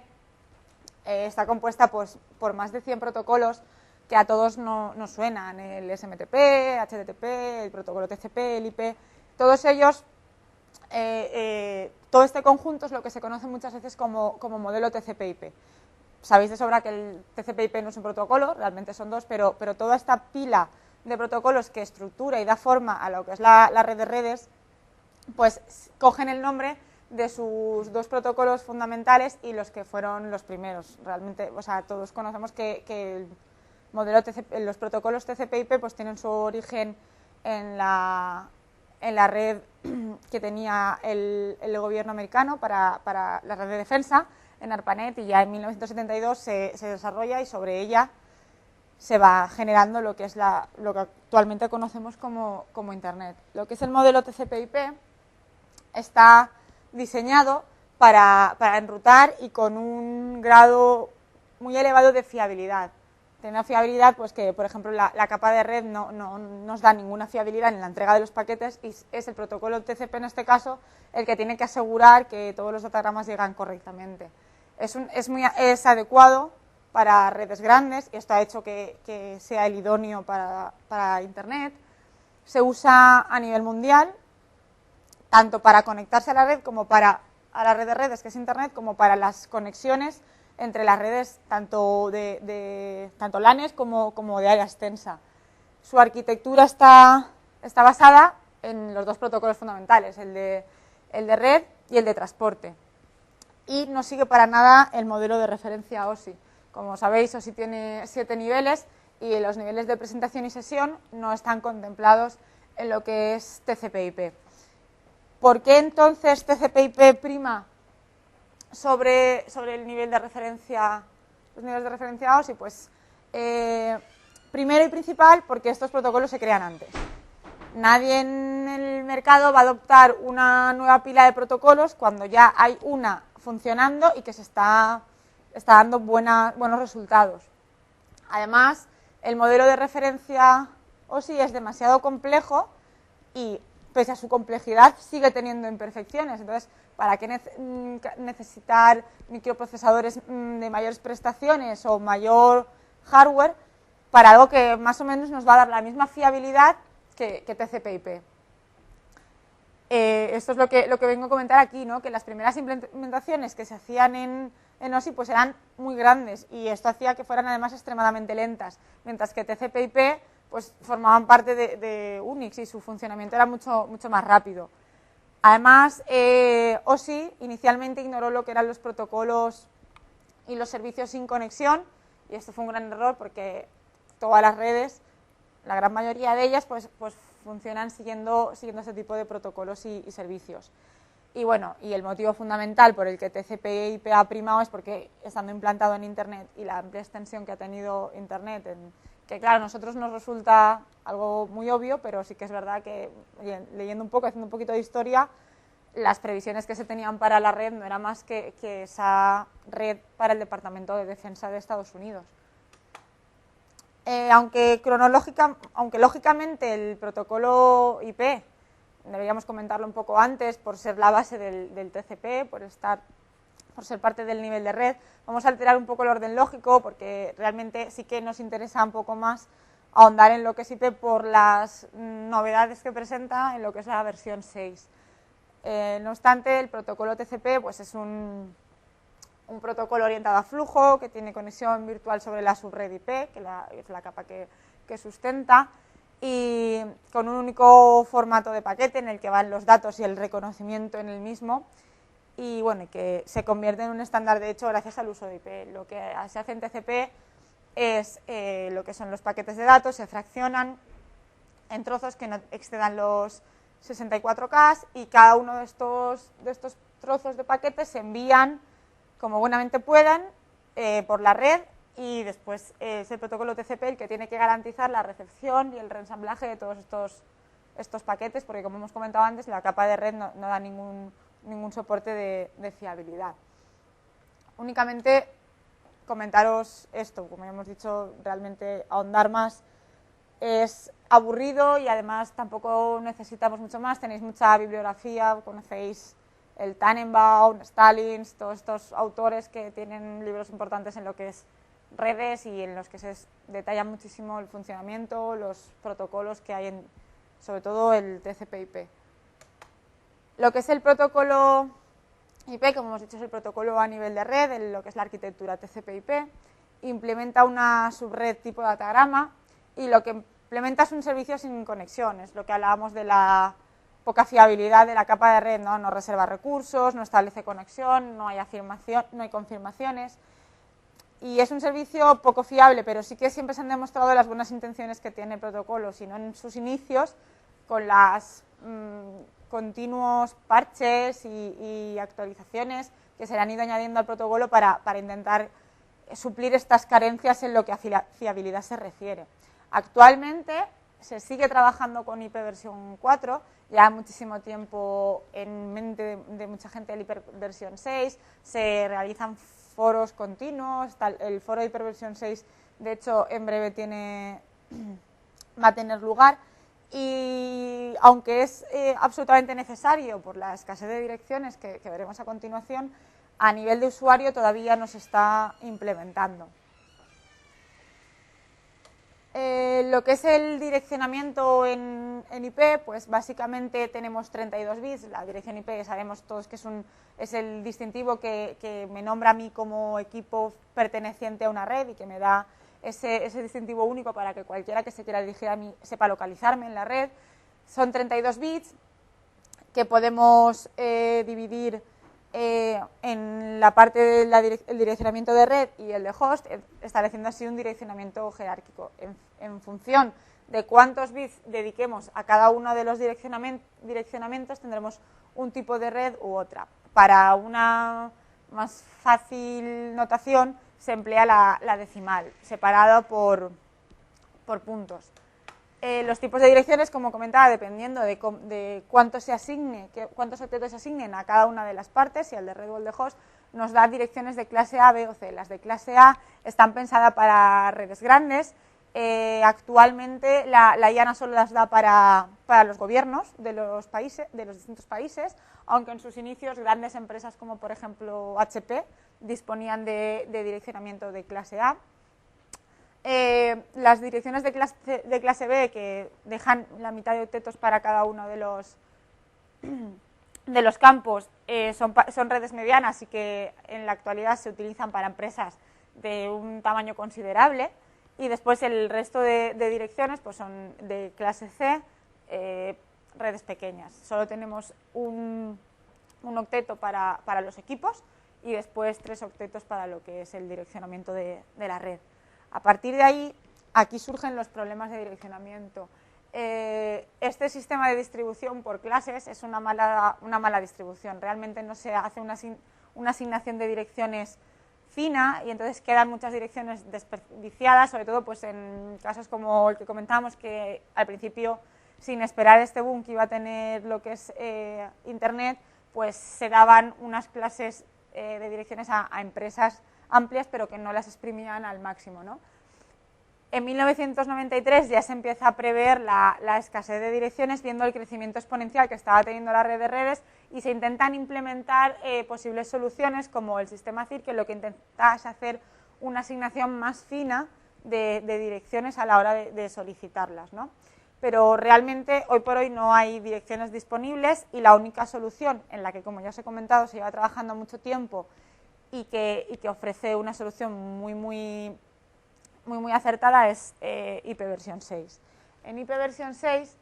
está compuesta pues, por más de 100 protocolos que a todos nos suenan, el SMTP, HTTP, el protocolo TCP, el IP, todos ellos, todo este conjunto es lo que se conoce muchas veces como modelo TCP/IP. Sabéis de sobra que el TCP/IP no es un protocolo, realmente son 2, pero toda esta pila de protocolos que estructura y da forma a lo que es la red de redes, pues cogen el nombre de sus dos protocolos fundamentales y los que fueron los primeros. Realmente, o sea, todos conocemos que el modelo los protocolos TCP/IP pues tienen su origen en la red que tenía el gobierno americano para la red de defensa, en ARPANET, y ya en 1972 se desarrolla y sobre ella se va generando lo que es lo que actualmente conocemos como Internet. Lo que es el modelo TCP/IP está diseñado para enrutar y con un grado muy elevado de fiabilidad. Tiene una fiabilidad pues que, por ejemplo, la capa de red no nos da ninguna fiabilidad en la entrega de los paquetes y es el protocolo TCP en este caso el que tiene que asegurar que todos los datagramas llegan correctamente. Es adecuado para redes grandes y esto ha hecho que sea el idóneo para Internet. Se usa a nivel mundial, tanto para conectarse a la red como a la red de redes, que es Internet, como para las conexiones entre las redes tanto tanto LANes como de área extensa. Su arquitectura está basada en los dos protocolos fundamentales, el de red y el de transporte. Y no sigue para nada el modelo de referencia OSI. Como sabéis, OSI tiene 7 niveles y los niveles de presentación y sesión no están contemplados en lo que es TCP/IP. ¿Por qué entonces TCP/IP prima sobre el nivel de referencia, los niveles de referencia OSI? Pues primero y principal porque estos protocolos se crean antes. Nadie en el mercado va a adoptar una nueva pila de protocolos cuando ya hay una funcionando y que se está dando buenos resultados. Además, el modelo de referencia OSI es demasiado complejo y, pese a su complejidad, sigue teniendo imperfecciones. Entonces, ¿para qué necesitar microprocesadores de mayores prestaciones o mayor hardware para algo que más o menos nos va a dar la misma fiabilidad que TCP/IP? Esto es lo que vengo a comentar aquí, ¿no? Que las primeras implementaciones que se hacían en OSI pues eran muy grandes y esto hacía que fueran además extremadamente lentas, mientras que TCP/IP pues formaban parte de Unix y su funcionamiento era mucho más rápido. Además, OSI inicialmente ignoró lo que eran los protocolos y los servicios sin conexión, y esto fue un gran error porque todas las redes, la gran mayoría de ellas, pues funcionan siguiendo ese tipo de protocolos y servicios. Y bueno, y el motivo fundamental por el que TCP/IP ha primado es porque, estando implantado en Internet y la amplia extensión que ha tenido Internet, que claro, a nosotros nos resulta algo muy obvio, pero sí que es verdad que, leyendo un poco, haciendo un poquito de historia, las previsiones que se tenían para la red no era más que esa red para el Departamento de Defensa de Estados Unidos. Aunque lógicamente el protocolo IP, deberíamos comentarlo un poco antes, por ser la base del TCP, por ser parte del nivel de red, vamos a alterar un poco el orden lógico porque realmente sí que nos interesa un poco más ahondar en lo que es IP por las novedades que presenta en lo que es la versión 6. No obstante, el protocolo TCP pues es un protocolo orientado a flujo que tiene conexión virtual sobre la subred IP, que es la capa que sustenta, y con un único formato de paquete en el que van los datos y el reconocimiento en el mismo, y bueno, que se convierte en un estándar de hecho gracias al uso de IP. Lo que se hace en TCP es lo que son los paquetes de datos, se fraccionan en trozos que no excedan los 64K y cada uno de estos trozos de paquetes se envían como buenamente puedan por la red, y después es el protocolo TCP el que tiene que garantizar la recepción y el reensamblaje de todos estos paquetes, porque como hemos comentado antes, la capa de red no da ningún soporte de fiabilidad. Únicamente comentaros esto, como ya hemos dicho, realmente ahondar más es aburrido y además tampoco necesitamos mucho más, tenéis mucha bibliografía, conocéis el Tannenbaum, Stalins, todos estos autores que tienen libros importantes en lo que es redes y en los que se detalla muchísimo el funcionamiento, los protocolos que hay sobre todo el TCP/IP. Lo que es el protocolo IP, como hemos dicho, es el protocolo a nivel de red, en lo que es la arquitectura TCP/IP, implementa una subred tipo datagrama y lo que implementa es un servicio sin conexión, es lo que hablábamos de la poca fiabilidad de la capa de red, no reserva recursos, no establece conexión, no hay confirmaciones. Y es un servicio poco fiable, pero sí que siempre se han demostrado las buenas intenciones que tiene el protocolo, sino en sus inicios, con los continuos parches y actualizaciones que se le han ido añadiendo al protocolo para intentar suplir estas carencias en lo que a fiabilidad se refiere. Actualmente se sigue trabajando con IP versión 4, ya muchísimo tiempo en mente de mucha gente el IP versión 6, se realizan foros continuos, el foro de IP versión 6 de hecho en breve va a tener lugar, y aunque es absolutamente necesario por la escasez de direcciones que veremos a continuación, a nivel de usuario todavía no se está implementando. Lo que es el direccionamiento en IP, pues básicamente tenemos 32 bits. La dirección IP sabemos todos que es el distintivo que me nombra a mí como equipo perteneciente a una red y que me da ese distintivo único para que cualquiera que se quiera dirigir a mí sepa localizarme en la red. Son 32 bits que podemos dividir en la parte del direccionamiento de red y el de host, estableciendo así un direccionamiento jerárquico. En función de cuántos bits dediquemos a cada uno de los direccionamientos, tendremos un tipo de red u otra. Para una más fácil notación, se emplea la decimal, separada por puntos. Los tipos de direcciones, como comentaba, dependiendo de cuánto se asigne, cuántos octetos se asignen a cada una de las partes, si el de red o el de host, nos da direcciones de clase A, B o C. Las de clase A están pensadas para redes grandes. Actualmente la IANA solo las da para los gobiernos de los distintos países, aunque en sus inicios grandes empresas como por ejemplo HP disponían de direccionamiento de clase A. Las direcciones de clase B, que dejan la mitad de octetos para cada uno de los campos, son redes medianas y que en la actualidad se utilizan para empresas de un tamaño considerable. Y después el resto de direcciones pues son de clase C, redes pequeñas. Solo tenemos un octeto para los equipos y después 3 octetos para lo que es el direccionamiento de la red. A partir de ahí, aquí surgen los problemas de direccionamiento. Este sistema de distribución por clases es una mala distribución. Realmente no se hace una asignación de direcciones fina y entonces quedan muchas direcciones desperdiciadas, sobre todo pues en casos como el que comentábamos, que al principio, sin esperar este boom que iba a tener lo que es Internet, pues se daban unas clases de direcciones a empresas amplias, pero que no las exprimían al máximo, ¿no? En 1993 ya se empieza a prever la escasez de direcciones, viendo el crecimiento exponencial que estaba teniendo la red de redes, y se intentan implementar posibles soluciones como el sistema CIR, que lo que intenta es hacer una asignación más fina de direcciones a la hora de solicitarlas, ¿no? Pero realmente hoy por hoy no hay direcciones disponibles y la única solución en la que, como ya os he comentado, se lleva trabajando mucho tiempo y que ofrece una solución muy acertada es IP versión 6. En IP versión 6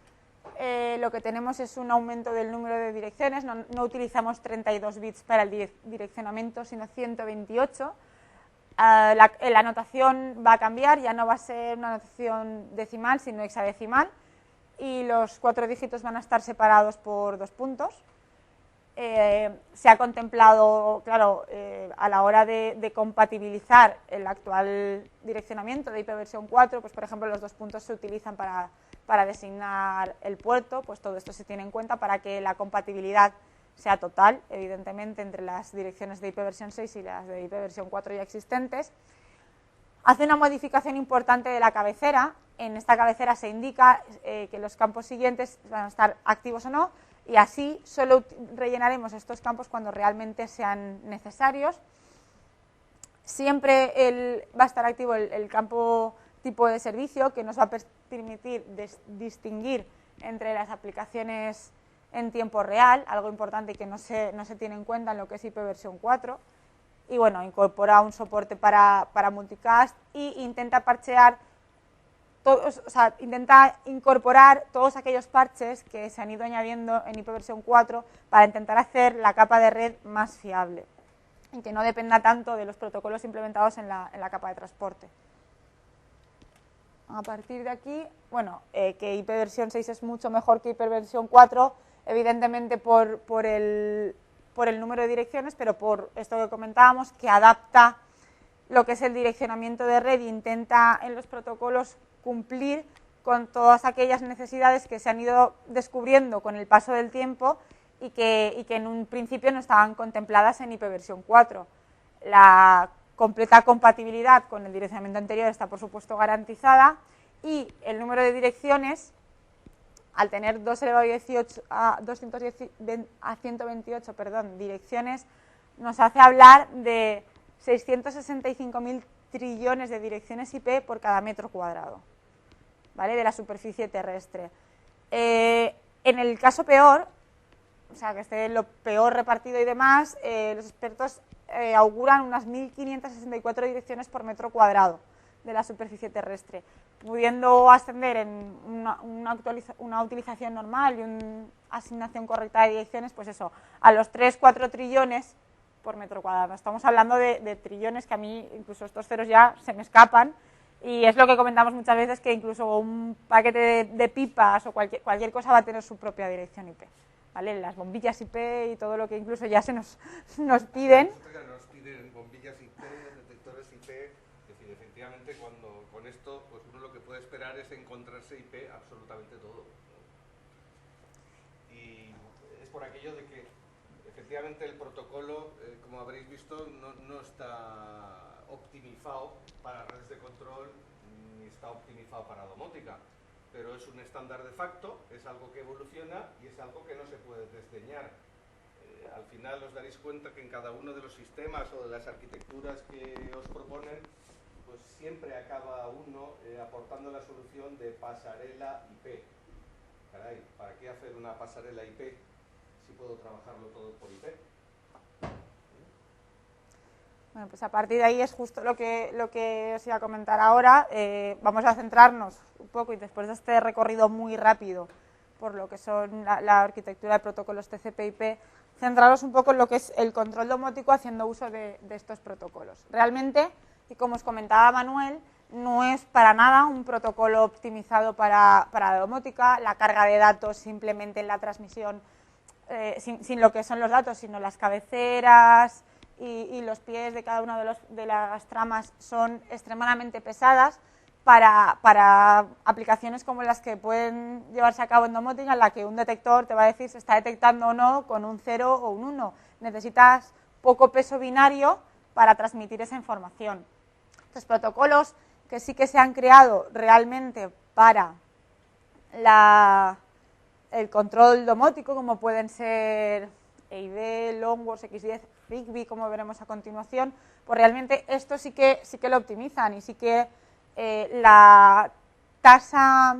lo que tenemos es un aumento del número de direcciones, no utilizamos 32 bits para el direccionamiento, sino 128. La notación va a cambiar, ya no va a ser una notación decimal, sino hexadecimal, y los 4 dígitos van a estar separados por 2 puntos. Se ha contemplado, claro, a la hora de compatibilizar el actual direccionamiento de IP versión 4, pues por ejemplo los 2 puntos se utilizan para designar el puerto, pues todo esto se tiene en cuenta para que la compatibilidad sea total, evidentemente, entre las direcciones de IP versión 6 y las de IP versión 4 ya existentes. Hace una modificación importante de la cabecera. En esta cabecera se indica que los campos siguientes van a estar activos o no, y así solo rellenaremos estos campos cuando realmente sean necesarios. Siempre va a estar activo el campo tipo de servicio, que nos va a permitir distinguir entre las aplicaciones en tiempo real, algo importante que no se tiene en cuenta en lo que es IP versión 4. Y bueno, incorpora un soporte para multicast e intenta parchear todos, o sea, intenta incorporar todos aquellos parches que se han ido añadiendo en IPv4 4 para intentar hacer la capa de red más fiable y que no dependa tanto de los protocolos implementados en la capa de transporte. A partir de aquí, bueno, que IPv6 es mucho mejor que IPv4, evidentemente por el número de direcciones, pero por esto que comentábamos, que adapta lo que es el direccionamiento de red e intenta en los protocolos cumplir con todas aquellas necesidades que se han ido descubriendo con el paso del tiempo y que en un principio no estaban contempladas en IPv4. La completa compatibilidad con el direccionamiento anterior está, por supuesto, garantizada y el número de direcciones, al tener 2 elevado a 128 direcciones, nos hace hablar de 665.000 trillones de direcciones IP por cada metro cuadrado, ¿vale?, de la superficie terrestre. En el caso peor, o sea, que esté lo peor repartido y demás, los expertos auguran unas 1.564 direcciones por metro cuadrado de la superficie terrestre, pudiendo ascender en una utilización normal y una asignación correcta de direcciones, pues eso, a los 3-4 trillones por metro cuadrado. Estamos hablando de trillones que a mí incluso estos ceros ya se me escapan, y es lo que comentamos muchas veces, que incluso un paquete de pipas o cualquier cosa va a tener su propia dirección IP, ¿vale? Las bombillas IP y todo lo que incluso ya se nos piden. Nos piden bombillas IP, detectores IP, es decir, efectivamente con esto pues uno lo que puede esperar es encontrarse IP absolutamente todo, ¿no? Y es por aquello de que efectivamente el protocolo, como habréis visto, no está optimizado para redes de control ni está optimizado para domótica, pero es un estándar de facto, es algo que evoluciona y es algo que no se puede desdeñar. Al final os daréis cuenta que en cada uno de los sistemas o de las arquitecturas que os proponen, pues siempre acaba uno aportando la solución de pasarela IP. Caray, ¿para qué hacer una pasarela IP si puedo trabajarlo todo por IP? Bueno, pues a partir de ahí es justo lo que os iba a comentar ahora. Vamos a centrarnos un poco, y después de este recorrido muy rápido por lo que son la arquitectura de protocolos TCP/IP, centraros un poco en lo que es el control domótico haciendo uso de estos protocolos. Realmente, y como os comentaba Manuel, no es para nada un protocolo optimizado para la domótica, la carga de datos simplemente en la transmisión, sin lo que son los datos, sino las cabeceras y los pies de cada una de las tramas son extremadamente pesadas para aplicaciones como las que pueden llevarse a cabo en domótica, en la que un detector te va a decir si está detectando o no con un 0 o un 1. Necesitas poco peso binario para transmitir esa información. Entonces, protocolos que sí que se han creado realmente para el control domótico, como pueden ser EID, Longworth, XDF, Zigbee, como veremos a continuación, pues realmente esto sí que lo optimizan, y sí que la tasa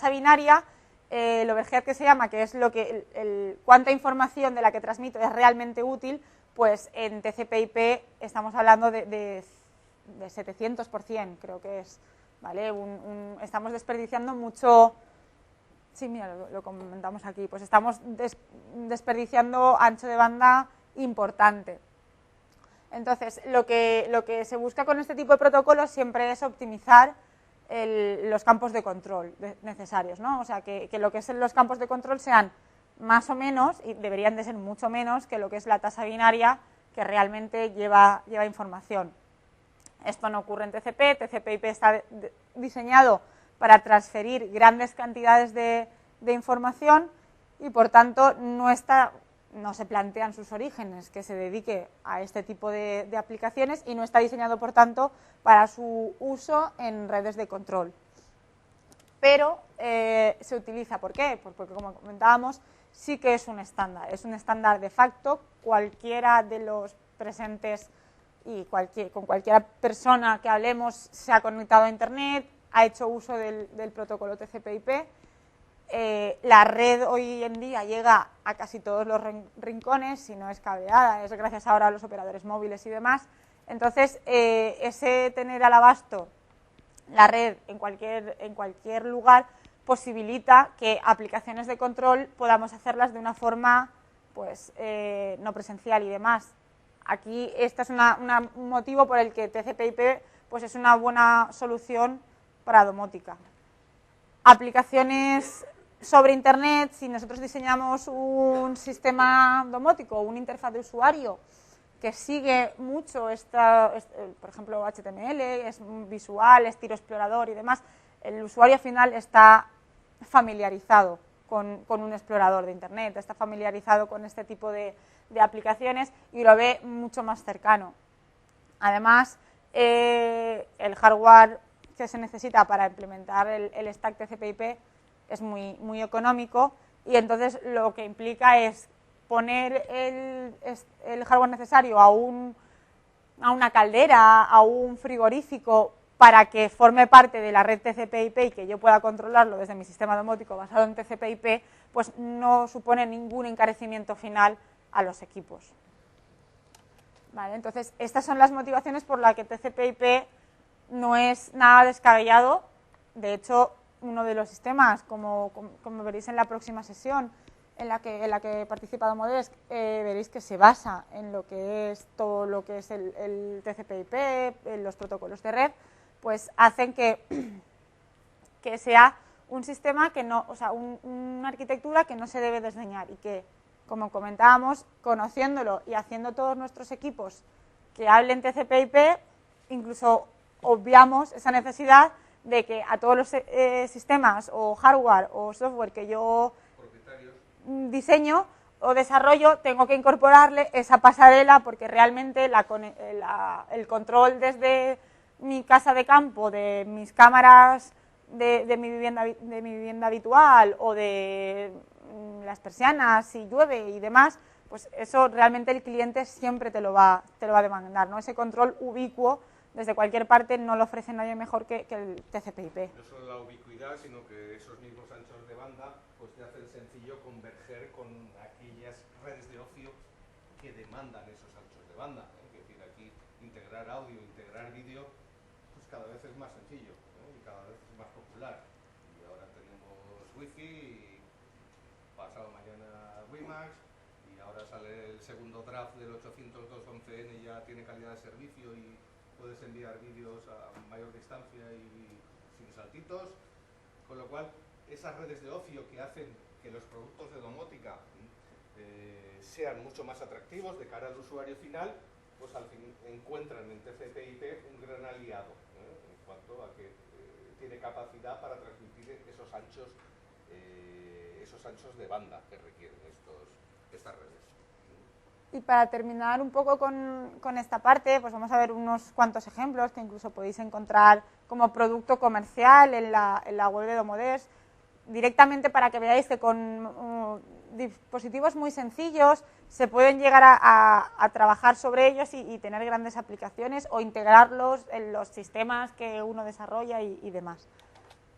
binaria, el overhead que se llama, que es lo que cuánta información de la que transmito es realmente útil, pues en TCP/IP estamos hablando de 700%, creo que es, ¿vale? Estamos desperdiciando mucho. Sí, mira, lo comentamos aquí, pues estamos desperdiciando ancho de banda importante. Entonces, lo que se busca con este tipo de protocolos siempre es optimizar los campos de control necesarios, ¿no? O sea, que lo que son los campos de control sean más o menos, y deberían de ser mucho menos, que lo que es la tasa binaria que realmente lleva información. Esto no ocurre en TCP. TCP/IP está diseñado para transferir grandes cantidades de información y, por tanto, no se plantean sus orígenes que se dedique a este tipo de aplicaciones, y no está diseñado, por tanto, para su uso en redes de control. Pero se utiliza, ¿por qué? Pues porque, como comentábamos, sí que es un estándar de facto. Cualquiera de los presentes y con cualquier persona que hablemos se ha conectado a Internet, ha hecho uso del protocolo TCP/IP. La red hoy en día llega a casi todos los rincones, si no es cableada, es gracias ahora a los operadores móviles y demás. Entonces, ese tener al abasto la red en cualquier lugar posibilita que aplicaciones de control podamos hacerlas de una forma pues, no presencial y demás. Aquí este es un motivo por el que TCP/IP pues, es una buena solución para domótica. Aplicaciones sobre Internet, si nosotros diseñamos un sistema domótico o una interfaz de usuario que sigue mucho, por ejemplo, HTML, es visual, estilo explorador y demás, el usuario final está familiarizado con un explorador de Internet, está familiarizado con este tipo de aplicaciones y lo ve mucho más cercano. Además, el hardware que se necesita para implementar el stack TCP/IP es muy económico y entonces lo que implica es poner el hardware necesario a una caldera, a un frigorífico para que forme parte de la red TCP/IP y que yo pueda controlarlo desde mi sistema domótico basado en TCP/IP, pues no supone ningún encarecimiento final a los equipos. Vale, entonces, estas son las motivaciones por las que TCP/IP no es nada descabellado. De hecho, uno de los sistemas, como veréis en la próxima sesión, en la que participa Domodesk, veréis que se basa en lo que es todo lo que es el TCP/IP, los protocolos de red, pues hacen que sea un sistema que no, o sea, una arquitectura que no se debe desdeñar y que, como comentábamos, conociéndolo y haciendo todos nuestros equipos que hablen TCP/IP, incluso obviamos esa necesidad de que a todos los sistemas o hardware o software que yo diseño o desarrollo tengo que incorporarle esa pasarela porque realmente el control desde mi casa de campo, de mis cámaras de mi vivienda habitual o de las persianas si llueve y demás, pues eso realmente el cliente siempre te lo va a demandar, ¿no? Ese control ubicuo desde cualquier parte no lo ofrece nadie mejor que el TCP/IP. No solo la ubicuidad, sino que esos mismos anchos de banda pues te hacen sencillo converger con aquellas redes de ocio que demandan esos anchos de banda. Es decir, aquí integrar audio, integrar vídeo, pues cada vez es más sencillo, y cada vez es más popular. Y ahora tenemos Wi-Fi, y pasado mañana WiMAX, y ahora sale el segundo draft del 802.11n, ya tiene calidad de servicio y puedes enviar vídeos a mayor distancia y sin saltitos, con lo cual esas redes de ocio que hacen que los productos de domótica sean mucho más atractivos de cara al usuario final, pues al fin encuentran en TCP/IP un gran aliado, en cuanto a que tiene capacidad para transmitir esos anchos de banda que requieren estas redes. Y para terminar un poco con esta parte, pues vamos a ver unos cuantos ejemplos que incluso podéis encontrar como producto comercial en la web de Domodesk, directamente para que veáis que con dispositivos muy sencillos se pueden llegar a trabajar sobre ellos y tener grandes aplicaciones o integrarlos en los sistemas que uno desarrolla y demás.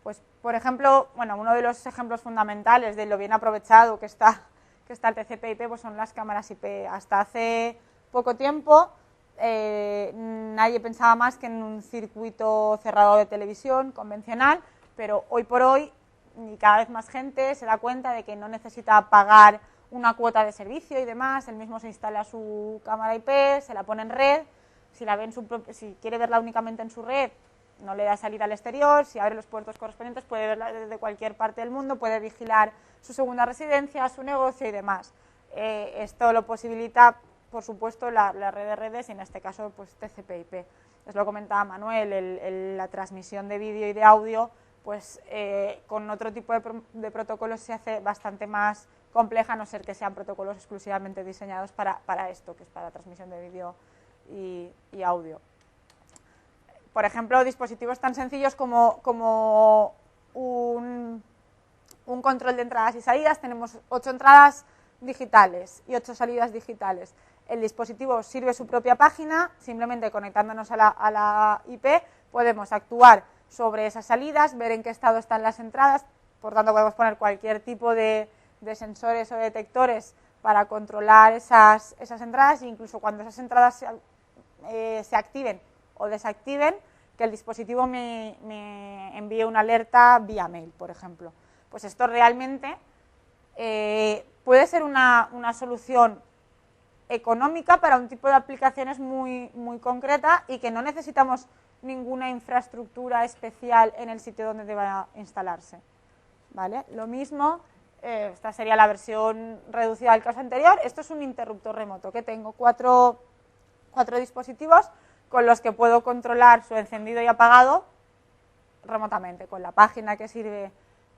Pues, por ejemplo, bueno, uno de los ejemplos fundamentales de lo bien aprovechado que está el TCP/IP, pues son las cámaras IP. Hasta hace poco tiempo nadie pensaba más que en un circuito cerrado de televisión convencional, pero hoy por hoy y cada vez más gente se da cuenta de que no necesita pagar una cuota de servicio y demás, él mismo se instala su cámara IP, se la pone en red, si quiere verla únicamente en su red, no le da salida al exterior, si abre los puertos correspondientes puede verla desde cualquier parte del mundo, puede vigilar su segunda residencia, su negocio y demás. Esto lo posibilita, por supuesto, la red de redes y en este caso pues TCP/IP. Os lo comentaba Manuel, la transmisión de vídeo y de audio pues con otro tipo de protocolos se hace bastante más compleja, a no ser que sean protocolos exclusivamente diseñados para esto, que es para transmisión de vídeo y audio. Por ejemplo, dispositivos tan sencillos como un control de entradas y salidas. Tenemos 8 entradas digitales y 8 salidas digitales. El dispositivo sirve su propia página, simplemente conectándonos a la IP podemos actuar sobre esas salidas, ver en qué estado están las entradas, por tanto podemos poner cualquier tipo de sensores o detectores para controlar esas entradas e incluso cuando esas entradas se activen o desactiven, que el dispositivo me envíe una alerta vía mail, por ejemplo. Pues esto realmente puede ser una solución económica para un tipo de aplicaciones muy concreta y que no necesitamos ninguna infraestructura especial en el sitio donde deba instalarse, ¿vale? Lo mismo, esta sería la versión reducida del caso anterior. Esto es un interruptor remoto, que tengo cuatro dispositivos con los que puedo controlar su encendido y apagado remotamente. Con la página que sirve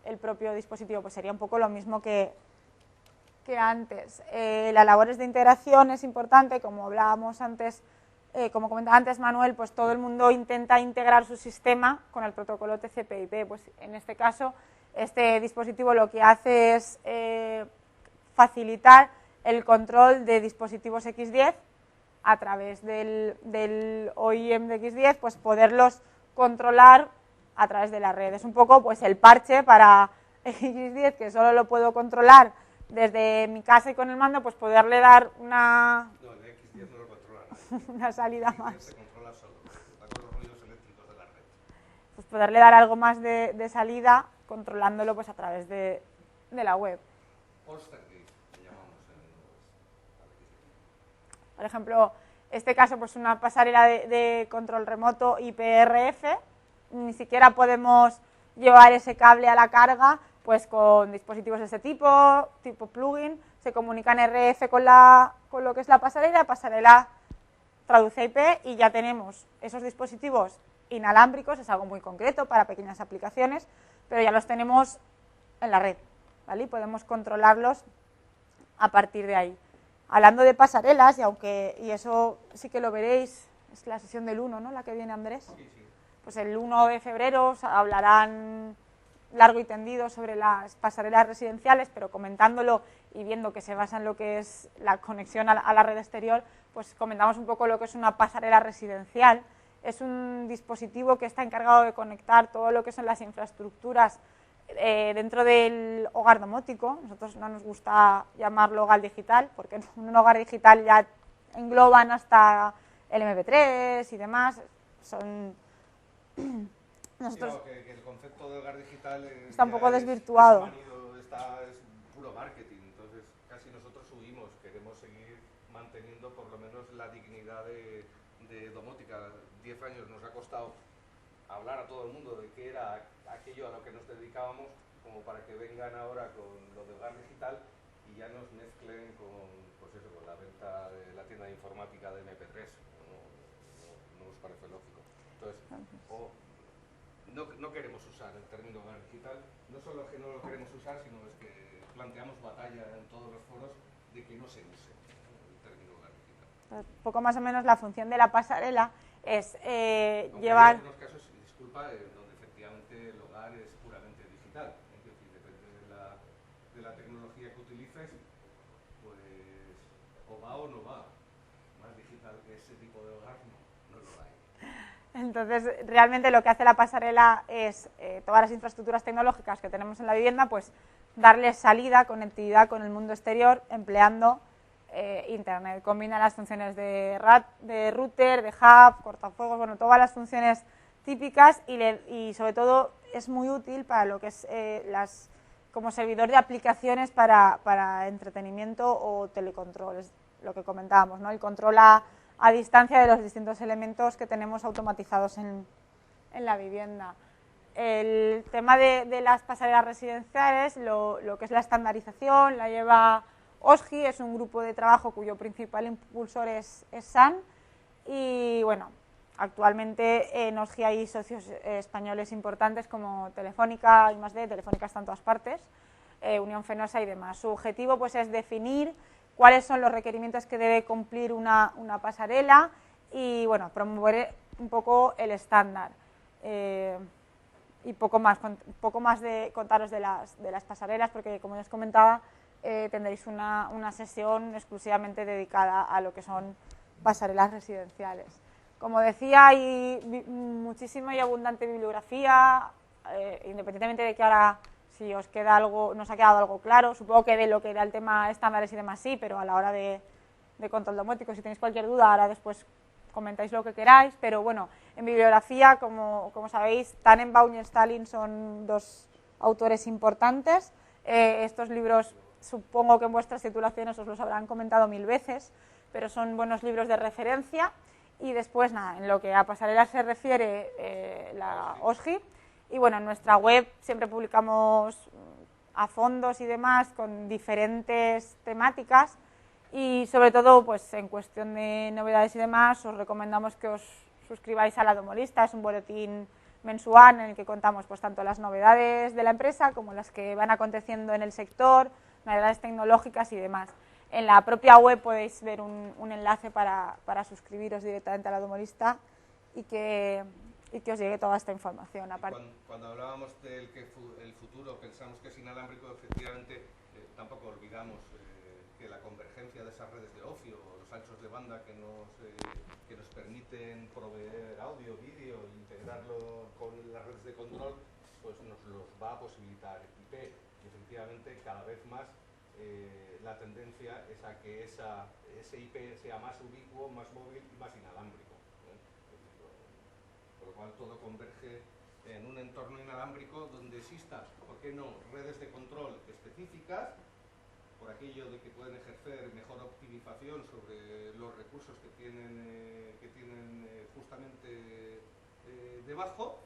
el propio dispositivo, pues sería un poco lo mismo que antes. Las labores de integración es importante, como hablábamos antes, como comentaba antes Manuel, pues todo el mundo intenta integrar su sistema con el protocolo TCP/IP. Pues en este caso, este dispositivo lo que hace es facilitar el control de dispositivos X10 a través del OIM de X10, pues poderlos controlar a través de la red. Es un poco pues el parche para X10, que solo lo puedo controlar desde mi casa y con el mando, pues poderle dar una... No, el X10 no lo controla nadie. una salida El X10 más. se controla solo, está con los ruidos eléctricos de la red. Pues poderle dar algo más de salida, controlándolo pues a través de la web. Polstergate, le llamamos en los... Por ejemplo, este caso, pues una pasarela de control remoto IPRF, ni siquiera podemos llevar ese cable a la carga, pues con dispositivos de este tipo plugin, se comunican RF con lo que es la pasarela traduce a IP y ya tenemos esos dispositivos inalámbricos, es algo muy concreto para pequeñas aplicaciones, pero ya los tenemos en la red, ¿vale? Y podemos controlarlos a partir de ahí. Hablando de pasarelas, y eso sí que lo veréis, es la sesión del 1, ¿no?, la que viene Andrés. Sí, sí. Pues el 1 de febrero hablarán largo y tendido sobre las pasarelas residenciales, pero comentándolo y viendo que se basa en lo que es la conexión a la red exterior, pues comentamos un poco lo que es una pasarela residencial. Es un dispositivo que está encargado de conectar todo lo que son las infraestructuras dentro del hogar domótico. Nosotros no nos gusta llamarlo hogar digital, porque en un hogar digital ya engloban hasta el MP3 y demás. Nosotros... Digo que el concepto de hogar digital está un poco desvirtuado. Es puro marketing, entonces casi nosotros huimos, queremos seguir manteniendo por lo menos la dignidad de domótica. 10 años nos ha costado hablar a todo el mundo de qué era aquello a lo que nos dedicábamos, como para que vengan ahora con lo de hogar digital y ya nos mezclen con, pues eso, con la venta de la tienda de informática de MP3. No nos parece lógico. Entonces, no queremos usar el término hogar digital, no solo que no lo queremos usar, sino es que planteamos batalla en todos los foros de que no se use el término hogar digital. Poco más o menos la función de la pasarela es Hay llevar... algunos casos, disculpa, donde efectivamente el hogar es puramente digital, es decir, depende de la tecnología que utilices, pues o va o no va. Más digital que ese tipo de hogar no lo hay. Entonces, realmente lo que hace la pasarela es todas las infraestructuras tecnológicas que tenemos en la vivienda, pues darles salida, conectividad con el mundo exterior, empleando Internet. Combina las funciones de router, de hub, cortafuegos, bueno, todas las funciones típicas y sobre todo es muy útil para lo que es como servidor de aplicaciones para entretenimiento o telecontrol, es lo que comentábamos, ¿no? El control a distancia de los distintos elementos que tenemos automatizados en la vivienda. El tema de las pasarelas residenciales, lo que es la estandarización, la lleva OSGI, es un grupo de trabajo cuyo principal impulsor es SAN y bueno, actualmente en OSGI hay socios españoles importantes como Telefónica, I+D, Telefónica está en todas partes, Unión Fenosa y demás. Su objetivo pues es definir cuáles son los requerimientos que debe cumplir una pasarela y bueno, promover un poco el estándar. Y poco más de contaros de las pasarelas, porque como ya os comentaba, tendréis una sesión exclusivamente dedicada a lo que son pasarelas residenciales. Como decía, hay muchísima y abundante bibliografía, independientemente de que ahora, si os queda algo, nos ha quedado algo claro, supongo que de lo que era el tema estándares y demás sí, pero a la hora de control domótico, si tenéis cualquier duda, ahora después comentáis lo que queráis, pero bueno, En bibliografía, como sabéis, Tannenbaum y Stalin son dos autores importantes. Estos libros, supongo que en vuestras titulaciones os los habrán comentado 1000 veces, pero son buenos libros de referencia. Y después, nada, en lo que a pasarelas se refiere, la OSGI. Y bueno, en nuestra web siempre publicamos a fondos y demás con diferentes temáticas. Y sobre todo, pues en cuestión de novedades y demás, os recomendamos que os suscribáis a La Domolista. Es un boletín mensual en el que contamos pues tanto las novedades de la empresa como las que van aconteciendo en el sector, novedades tecnológicas y demás. En la propia web podéis ver un enlace para suscribiros directamente a La Domolista y que os llegue toda esta información. Cuando hablábamos del que el futuro pensamos que es inalámbrico, efectivamente tampoco olvidamos que la convergencia de esas redes de ocio, los anchos de banda que nos permiten proveer audio, vídeo, integrarlo con las redes de control, pues nos los va a posibilitar IP. Y efectivamente, cada vez más la tendencia es a que ese IP sea más ubicuo, más móvil y más inalámbrico. Por lo cual todo converge en un entorno inalámbrico donde exista, ¿por qué no?, redes de control específicas, por aquello de que pueden ejercer mejor optimización sobre los recursos que tienen justamente debajo,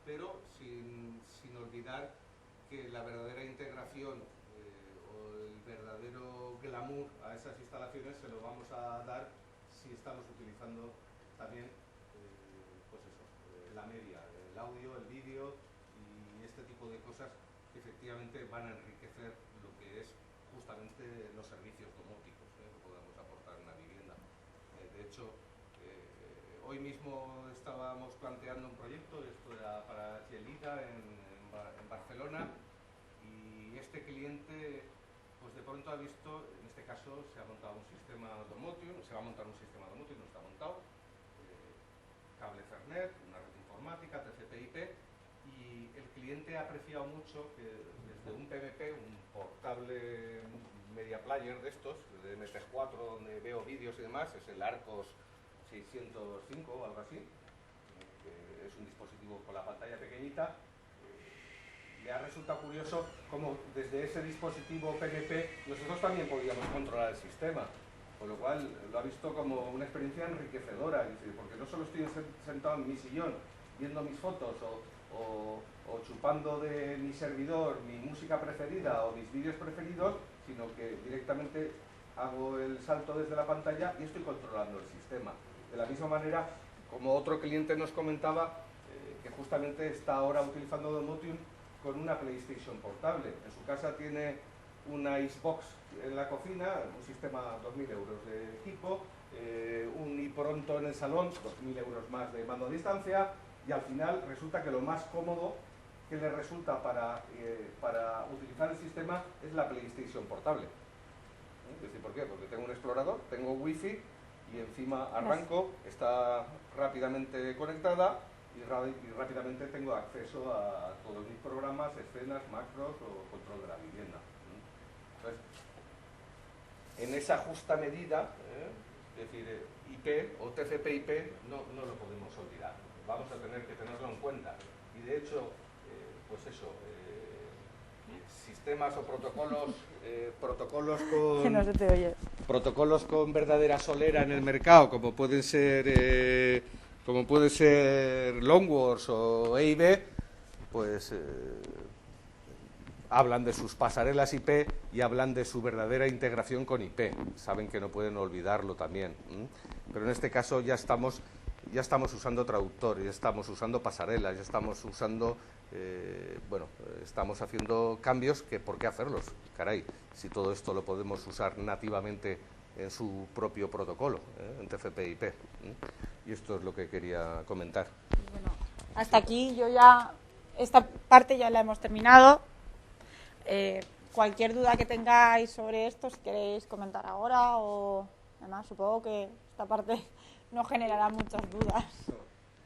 pero sin olvidar que la verdadera integración o el verdadero glamour a esas instalaciones se lo vamos a dar si estamos utilizando también pues eso, la media, el audio, el vídeo y este tipo de cosas que efectivamente van a enriquecer lo que es justamente los servicios domóticos que podemos aportar en una vivienda. De hecho, hoy mismo estábamos planteando un proyecto, esto era para Gelida en Barcelona, y este cliente pues de pronto ha visto, en este caso se ha montado un sistema domótico, se va a montar un sistema domótico, no está montado, cable Ethernet, una red informática, TCP/IP, y el cliente ha apreciado mucho que desde un PMP, un portable media player de estos, de MP4, donde veo vídeos y demás, es el Arcos 605 o algo así, que es un dispositivo con la pantalla pequeñita. Le ha resultado curioso cómo desde ese dispositivo PMP nosotros también podíamos controlar el sistema, con lo cual lo ha visto como una experiencia enriquecedora, porque no solo estoy sentado en mi sillón viendo mis fotos o chupando de mi servidor mi música preferida o mis vídeos preferidos, sino que directamente hago el salto desde la pantalla y estoy controlando el sistema. De la misma manera, como otro cliente nos comentaba, que justamente está ahora utilizando Domotium con una PlayStation portable. En su casa tiene una Xbox en la cocina, un sistema 2.000 euros de equipo, un iPronto en el salón, 2.000 euros más de mando a distancia, y al final resulta que lo más cómodo que le resulta para utilizar el sistema es la PlayStation portable. Es decir, ¿por qué? Porque tengo un explorador, tengo wifi y encima arranco, está rápidamente conectada y rápidamente tengo acceso a todos mis programas, escenas, macros o control de la vivienda. Entonces, en esa justa medida, es decir, IP o TCP/IP no lo podemos olvidar. Vamos a tener que tenerlo en cuenta. Y de hecho, pues eso, sistemas o protocolos con que no se te oye. Protocolos con verdadera solera en el mercado, como pueden ser Longwords o EIB, pues hablan de sus pasarelas IP y hablan de su verdadera integración con IP. Saben que no pueden olvidarlo también. Pero en este caso ya estamos usando traductor, ya estamos usando pasarelas, ya estamos usando, estamos haciendo cambios que ¿por qué hacerlos? Caray, si todo esto lo podemos usar nativamente en su propio protocolo, en TCP/IP. Y esto es lo que quería comentar. Bueno, hasta aquí esta parte ya la hemos terminado. Cualquier duda que tengáis sobre esto, si queréis comentar ahora o además supongo que esta parte no generará muchas dudas.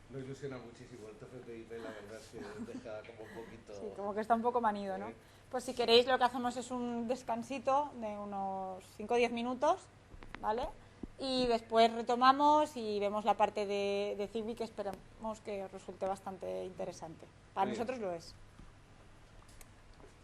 No ilusiona muchísimo el TCP/IP, la verdad es que deja como un poquito... Sí, como que está un poco manido, ¿no? Pues si queréis lo que hacemos es un descansito de unos 5 o 10 minutos, ¿vale? y después retomamos y vemos la parte de Zigbee, que esperamos que os resulte bastante interesante. Para Muy bien. nosotros lo es.